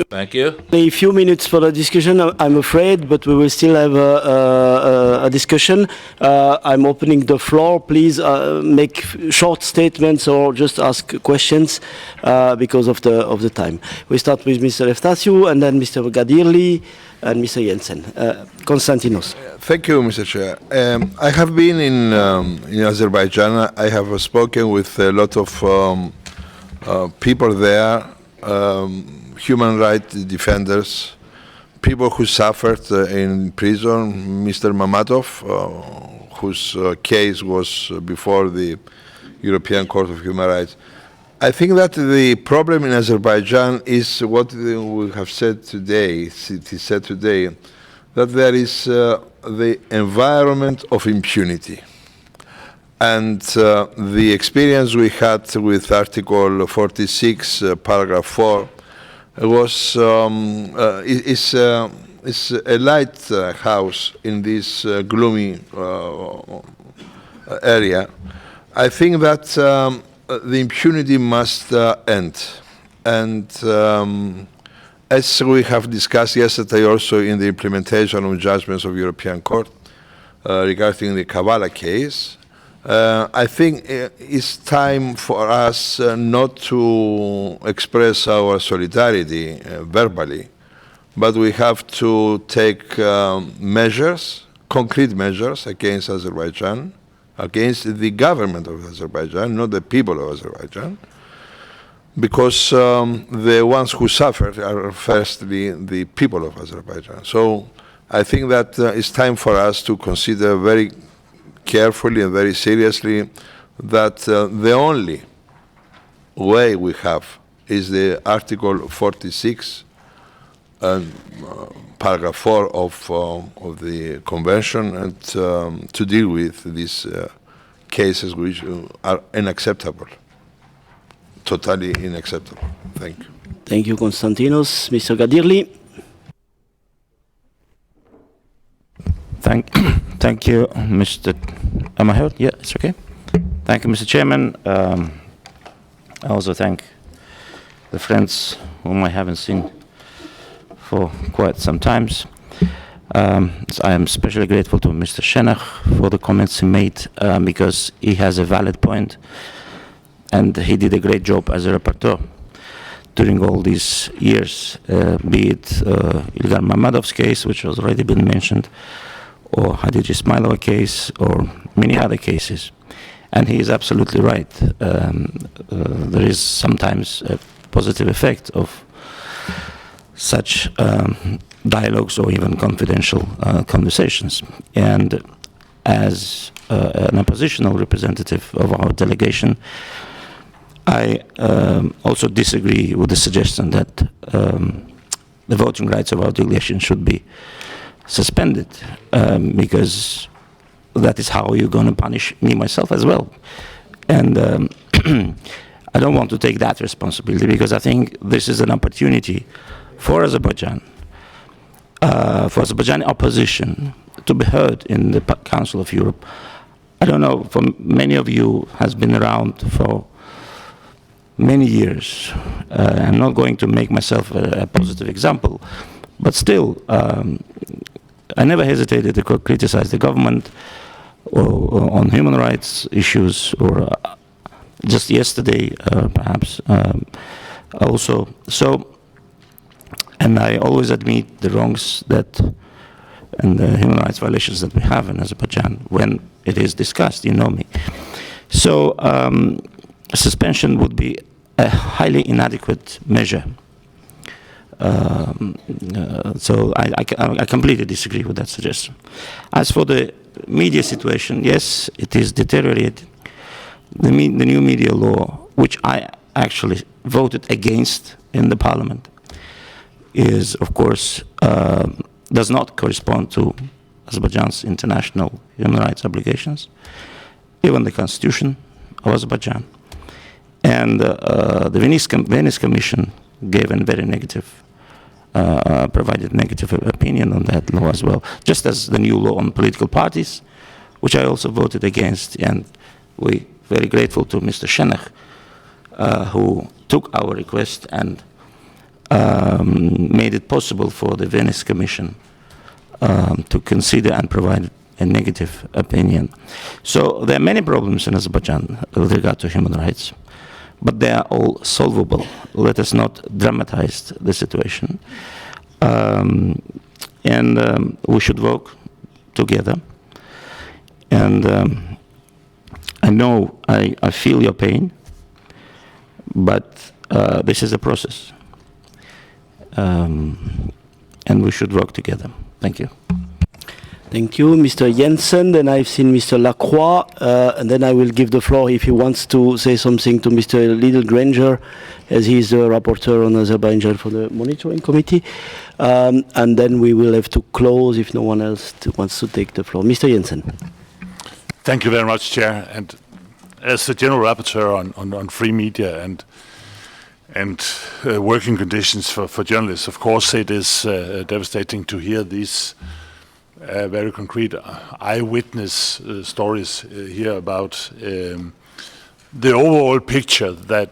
Thank you. A few minutes for the discussion, I'm afraid, but we will still have a discussion. I'm opening the floor. Please make short statements or just ask questions because of the time. We start with Mr. Eftasiou and then Mr. Gadirli and Mr. Jensen. Konstantinos. Thank you, Mr. Chair. I have been in Azerbaijan. I have spoken with a lot of people there, human rights defenders, people who suffered in prison, Mr. Mamadov, whose case was before the European Court of Human Rights. I think that the problem in Azerbaijan is what we have said today, it is said today, that there is the environment of impunity. And the experience we had with Article 46, paragraph 4, was is a lighthouse in this gloomy area. I think that the impunity must end. And as we have discussed yesterday also in the implementation of judgments of European Court regarding the Kavala case, I think it's time for us not to express our solidarity verbally, but we have to take measures, concrete measures against Azerbaijan, against the government of Azerbaijan, not the people of Azerbaijan, because the ones who suffer are firstly the people of Azerbaijan. So I think that it's time for us to consider very carefully and very seriously that the only way we have is the Article 46 and paragraph 4 of the Convention, and to deal with these cases which are unacceptable, totally unacceptable. Thank you. Thank you, Konstantinos. Mr. Gadirli. Thank you, Mr. Am I heard? Yeah, it's okay. Thank you, Mr. Chairman. I also thank the friends whom I haven't seen for quite some times. I am especially grateful to Mr. Shenach for the comments he made because he has a valid point, and he did a great job as a rapporteur during all these years, be it Ilgar Mamadov's case, which has already been mentioned, or Hadij Ismailova case, or many other cases. And he is absolutely right. There is sometimes a positive effect of such dialogues or even confidential conversations. And as an oppositional representative of our delegation, I also disagree with the suggestion that the voting rights of our delegation should be suspended, because that is how you're going to punish me myself as well. And I don't want to take that responsibility, because I think this is an opportunity for Azerbaijan, for Azerbaijani opposition to be heard in the Council of Europe. I don't know, for many of you has been around for many years. I'm not going to make myself a positive example, but still, I never hesitated to criticize the government or on human rights issues, or just yesterday, perhaps, also. So, and I always admit the wrongs that and the human rights violations that we have in Azerbaijan when it is discussed, you know me. So, suspension would be a highly inadequate measure. So I completely disagree with that suggestion. As for the media situation, yes, it is deteriorating. The new media law, which I actually voted against in the parliament, is, of course, does not correspond to Azerbaijan's international human rights obligations, even the constitution of Azerbaijan. And the Venice Commission gave a very negative, provided negative opinion on that law as well, just as the new law on political parties, which I also voted against. And we very grateful to Mr. Schenech, who took our request and made it possible for the Venice Commission to consider and provide a negative opinion. So there are many problems in Azerbaijan with regard to human rights, but they are all solvable. Let us not dramatize the situation. And we should work together. And I know, I feel your pain, but this is a process. And we should work together. Thank you. Thank you, Mr. Jensen. Then I've seen Mr. Lacroix, and then I will give the floor if he wants to say something to Mr. Little Granger, as he is the rapporteur on Azerbaijan for the monitoring committee. And then we will have to close if no one else wants to take the floor. Mr. Jensen. Thank you very much, Chair. And as the General Rapporteur on free media and working conditions for journalists, of course, it is devastating to hear these very concrete eyewitness stories here about the overall picture that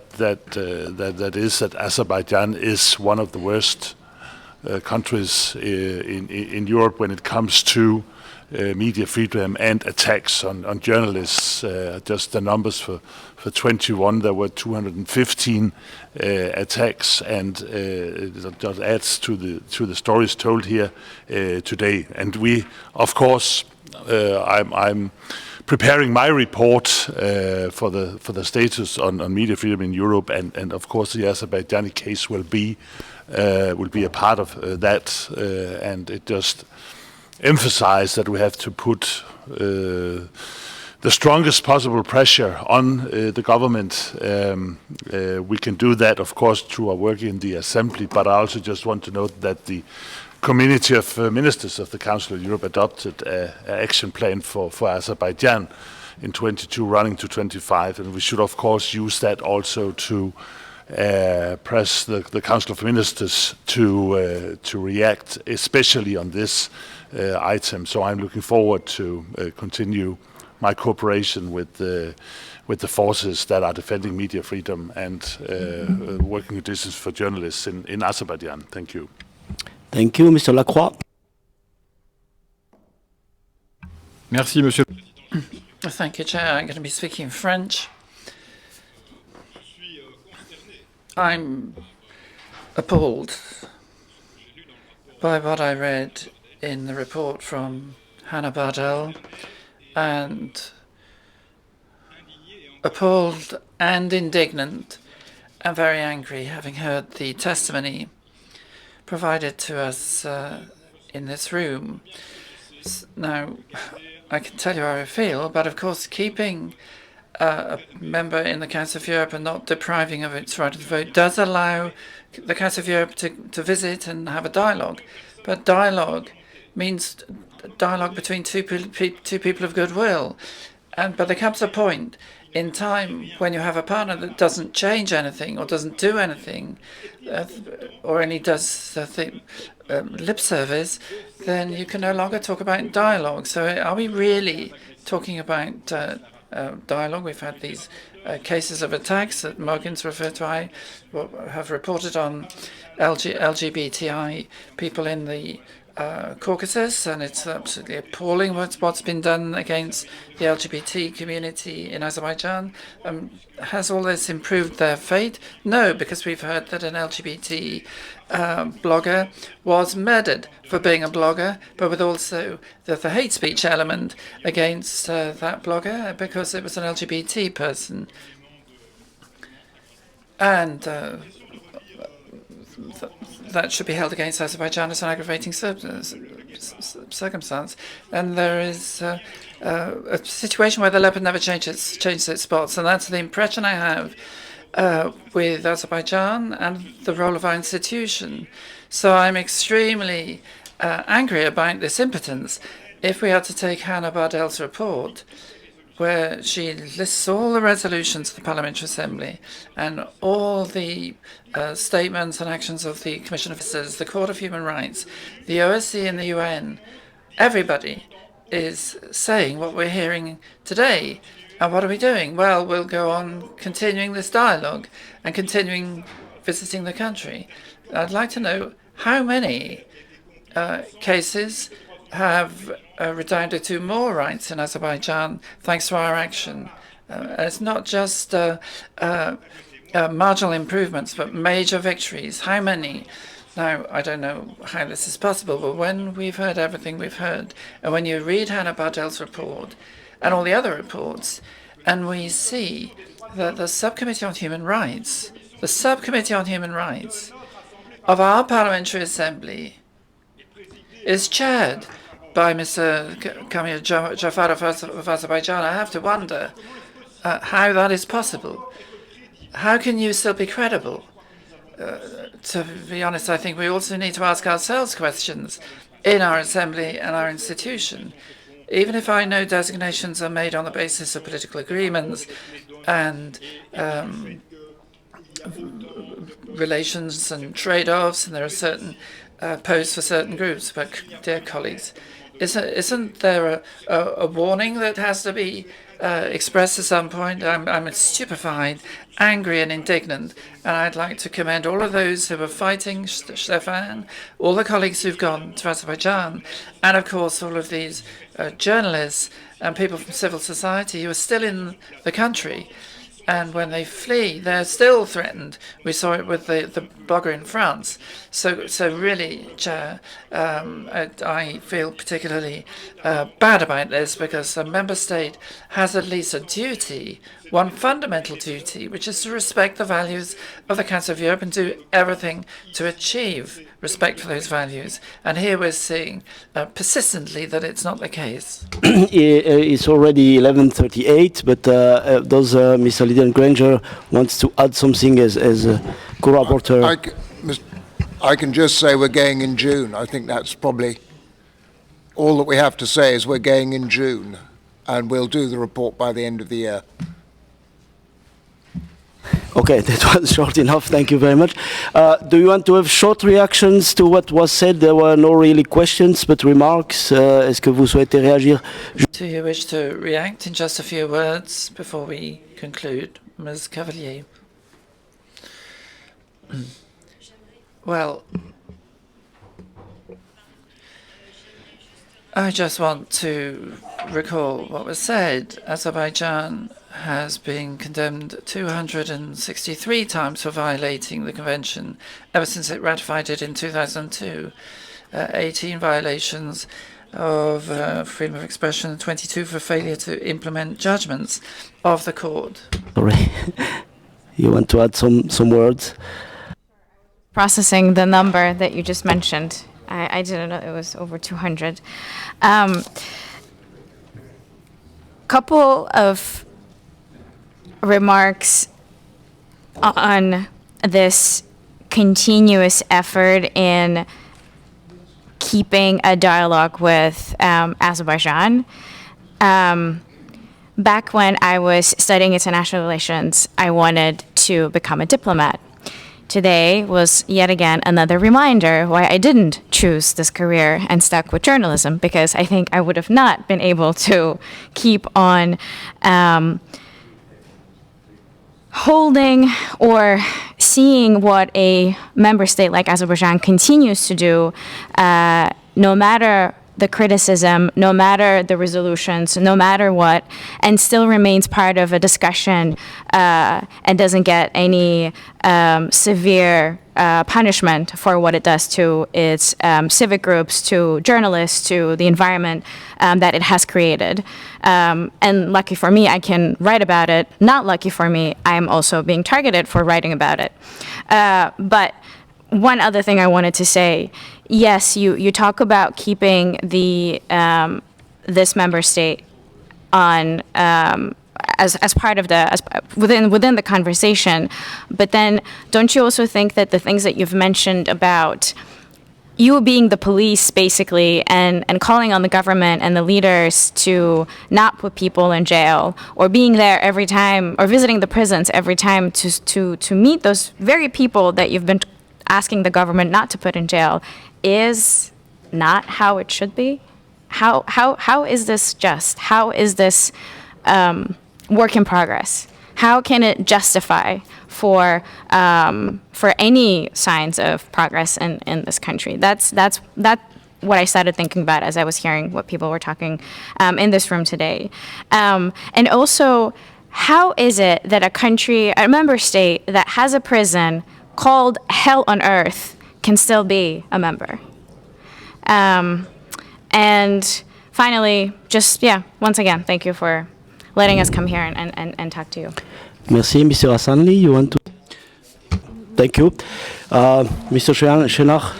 is that Azerbaijan is one of the worst countries in Europe when it comes to media freedom and attacks on journalists. Just the numbers for 21, there were 215 attacks, and it just adds to the stories told here today. And we, of course, I'm preparing my report for the status on media freedom in Europe, and of course the Azerbaijani case will be a part of that, and it just emphasize that we have to put the strongest possible pressure on the government. We can do that, of course, through our work in the Assembly, but I also just want to note that the Community of Ministers of the Council of Europe adopted an action plan for Azerbaijan in 22 running to 25, and we should, of course, use that also to press the Council of Ministers to react, especially on this item. So I'm looking forward to continue my cooperation with the forces that are defending media freedom and working conditions for journalists in Azerbaijan. Thank you. Thank you, Mr. Lacroix. Merci, Monsieur. Thank you, Chair. I'm going to be speaking French. I'm appalled by what I read in the report from Hannah Bardell, and appalled and indignant and very angry, having heard the testimony provided to us in this room. Now, I can tell you how I feel, but of course keeping a member in the Council of Europe and not depriving of its right to vote does allow the Council of Europe to visit and have a dialogue. But dialogue means dialogue between two people of goodwill. But there comes a point in time when you have a partner that doesn't change anything or doesn't do anything, or only does lip service, then you can no longer talk about dialogue. So are we really talking about dialogue? We've had these cases of attacks that Morgan's referred to. I have reported on LGBTI people in the Caucasus, and it's absolutely appalling what's been done against the LGBT community in Azerbaijan. Has all this improved their fate? No, because we've heard that an LGBT blogger was murdered for being a blogger, but with also the hate speech element against that blogger because it was an LGBT person. And that should be held against Azerbaijan as an aggravating circumstance. And there is a situation where the leopard never changes its spots, and that's the impression I have with Azerbaijan and the role of our institution. So I'm extremely angry about this impotence. If we are to take Hannah Bardell's report, where she lists all the resolutions of the Parliamentary Assembly and all the statements and actions of the Commission of Officers, the Court of Human Rights, the OSCE and the UN, everybody is saying what we're hearing today. And what are we doing? Well, we'll go on continuing this dialogue and continuing visiting the country. I'd like to know how many cases have redounded to more rights in Azerbaijan thanks to our action. It's not just marginal improvements, but major victories. How many? Now, I don't know how this is possible, but when we've heard everything we've heard, and when you read Hannah Bardell's report and all the other reports, and we see that the Subcommittee on Human Rights, of our Parliamentary Assembly is chaired by Mr. Kamil Jafarov of Azerbaijan, I have to wonder how that is possible. How can you still be credible? To be honest, I think we also need to ask ourselves questions in our assembly and our institution. Even if I know designations are made on the basis of political agreements and relations and trade-offs, and there are certain posts for certain groups, but dear colleagues, isn't there a warning that has to be expressed at some point? I'm stupefied, angry and indignant, and I'd like to commend all of those who are fighting, Stefan, all the colleagues who've gone to Azerbaijan, and of course all of these journalists and people from civil society who are still in the country. And when they flee, they're still threatened. We saw it with the blogger in France. So really, Chair, I feel particularly bad about this because a member state has at least a duty, one fundamental duty, which is to respect the values of the Council of Europe and do everything to achieve respect for those values. And here we're seeing persistently that it's not the case. It's already 11:38, but does Mr. Lydian Granger wants to add something as a co-rapporteur? I can just say we're going in June. I think that's probably all that we have to say is we're going in June, and we'll do the report by the end of the year. Okay, that was short enough. Thank you very much. Do you want to have short reactions to what was said? There were no really questions, but remarks. Est-ce que vous souhaitez réagir? Do you wish to react in just a few words before we conclude, Ms. Cavelier? Well, I just want to recall what was said. Azerbaijan has been condemned 263 times for violating the convention ever since it ratified it in 2002. 18 violations of freedom of expression, 22 for failure to implement judgments of the court. Sorry, you want to add some words? Processing the number that you just mentioned. I didn't know it was over 200. Couple of remarks on this continuous effort in keeping a dialogue with Azerbaijan. Back when I was studying international relations, I wanted to become a diplomat. Today was yet again another reminder why I didn't choose this career and stuck with journalism, because I think I would have not been able to keep on holding or seeing what a member state like Azerbaijan continues to do, no matter the criticism, no matter the resolutions, no matter what, and still remains part of a discussion and doesn't get any severe punishment for what it does to its civic groups, to journalists, to the environment that it has created. And lucky for me, I can write about it. Not lucky for me, I'm also being targeted for writing about it. But one other thing I wanted to say. Yes, you talk about keeping the this member state on as part of the within the conversation, but then don't you also think that the things that you've mentioned about you being the police basically and calling on the government and the leaders to not put people in jail, or being there every time, or visiting the prisons every time to meet those very people that you've been asking the government not to put in jail, is not how it should be? How is this just? How is this work in progress? How can it justify for any signs of progress in this country? That's what I started thinking about as I was hearing what people were talking in this room today. And also, how is it that a member state that has a prison called hell on earth can still be a member? And finally, just, once again, thank you for letting us come here and talk to you. Merci, Mr. Hasanli. You want to? Thank you. Mr. Shenach,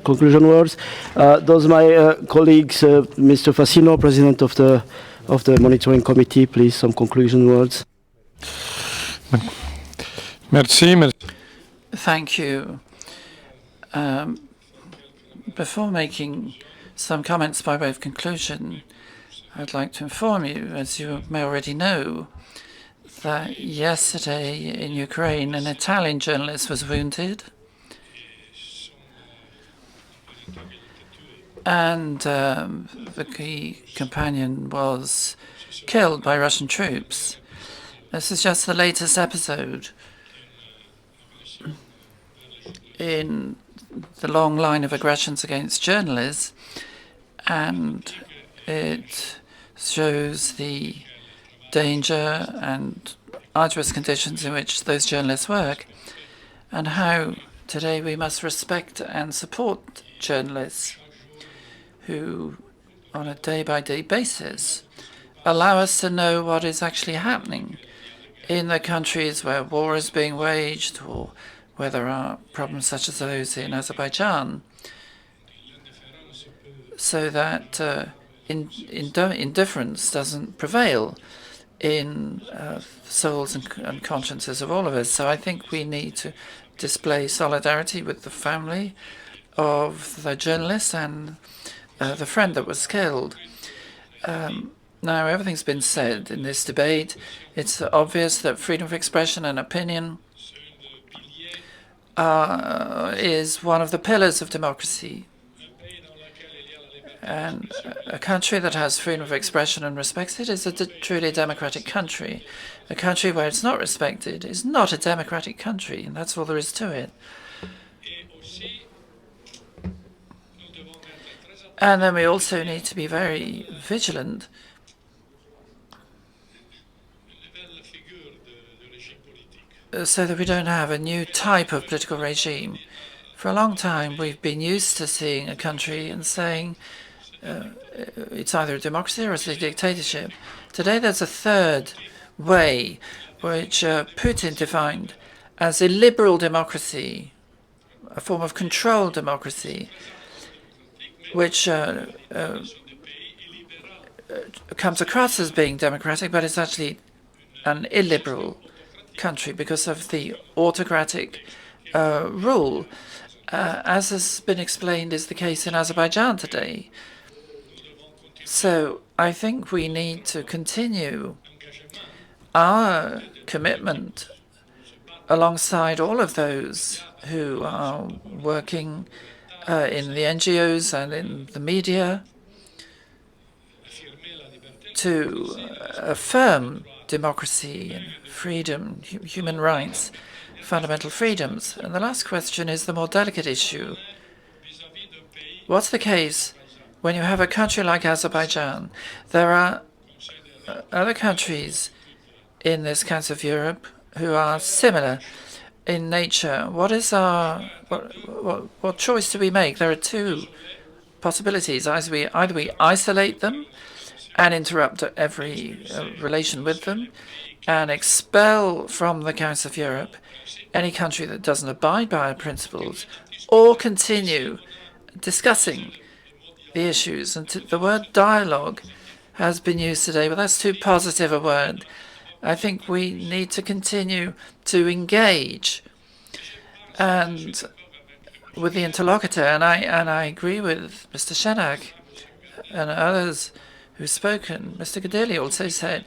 conclusion words. Those my colleagues, Mr. Fassino, President of the Monitoring Committee, please, some conclusion words. Merci. Thank you. Before making some comments by way of conclusion, I'd like to inform you, as you may already know, that yesterday in Ukraine, an Italian journalist was wounded, and the key companion was killed by Russian troops. This is just the latest episode in the long line of aggressions against journalists, and it shows the danger and arduous conditions in which those journalists work, and how today we must respect and support journalists who, on a day-by-day basis, allow us to know what is actually happening in the countries where war is being waged, or where there are problems such as those in Azerbaijan, so that indifference doesn't prevail in souls and consciences of all of us. So I think we need to display solidarity with the family of the journalist and the friend that was killed. Now, everything's been said in this debate. It's obvious that freedom of expression and opinion is one of the pillars of democracy. And a country that has freedom of expression and respects it is a truly democratic country. A country where it's not respected is not a democratic country, and that's all there is to it. And then we also need to be very vigilant so that we don't have a new type of political regime. For a long time, we've been used to seeing a country and saying it's either a democracy or it's a dictatorship. Today, there's a third way, which Putin defined as a liberal democracy, a form of controlled democracy, which comes across as being democratic, but it's actually an illiberal country because of the autocratic rule, as has been explained is the case in Azerbaijan today. So I think we need to continue our commitment alongside all of those who are working in the NGOs and in the media to affirm democracy and freedom, human rights, fundamental freedoms. And the last question is the more delicate issue. What's the case when you have a country like Azerbaijan? There are other countries in this Council of Europe who are similar in nature. What is our what choice do we make? There are two possibilities. Either we isolate them and interrupt every relation with them, and expel from the Council of Europe any country that doesn't abide by our principles, or continue discussing the issues. And the word dialogue has been used today, but that's too positive a word. I think we need to continue to engage and with the interlocutor, and I agree with Mr. Shenak and others who've spoken. Mr. Gadeli also said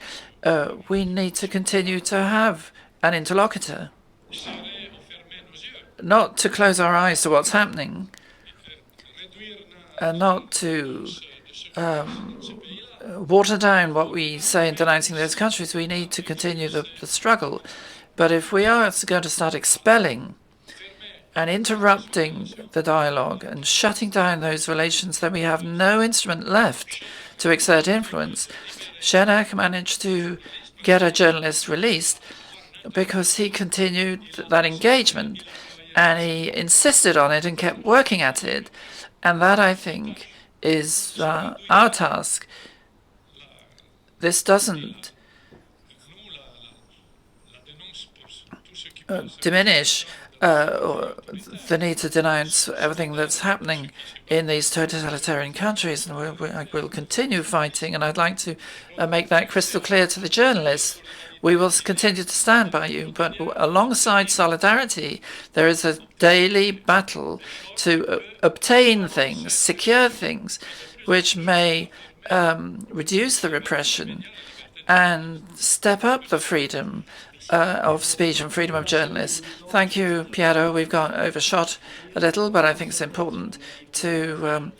we need to continue to have an interlocutor, not to close our eyes to what's happening, and not to water down what we say in denouncing those countries. We need to continue the struggle. But if we are going to start expelling and interrupting the dialogue and shutting down those relations, then we have no instrument left to exert influence. Shenak managed to get a journalist released because he continued that engagement and he insisted on it and kept working at it. And that, I think, is our task. This doesn't diminish the need to denounce everything that's happening in these totalitarian countries, and we'll continue fighting. And I'd like to make that crystal clear to the journalists. We will continue to stand by you, but alongside solidarity, there is a daily battle to obtain things, secure things, which may reduce the repression and step up the freedom of speech and freedom of journalists. Thank you, Piero. We've gone overshot a little, but I think it's important to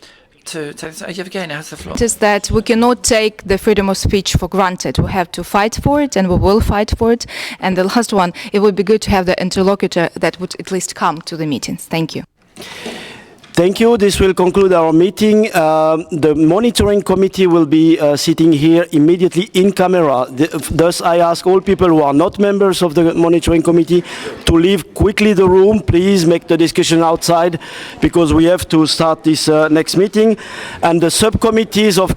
Evgenia has the floor. It is that we cannot take the freedom of speech for granted. We have to fight for it, and we will fight for it. And the last one, it would be good to have the interlocutor that would at least come to the meetings. Thank you. Thank you. This will conclude our meeting. The monitoring committee will be sitting here immediately in camera. Thus, I ask all people who are not members of the monitoring committee to leave quickly the room. Please make the discussion outside because we have to start this next meeting. And the subcommittees of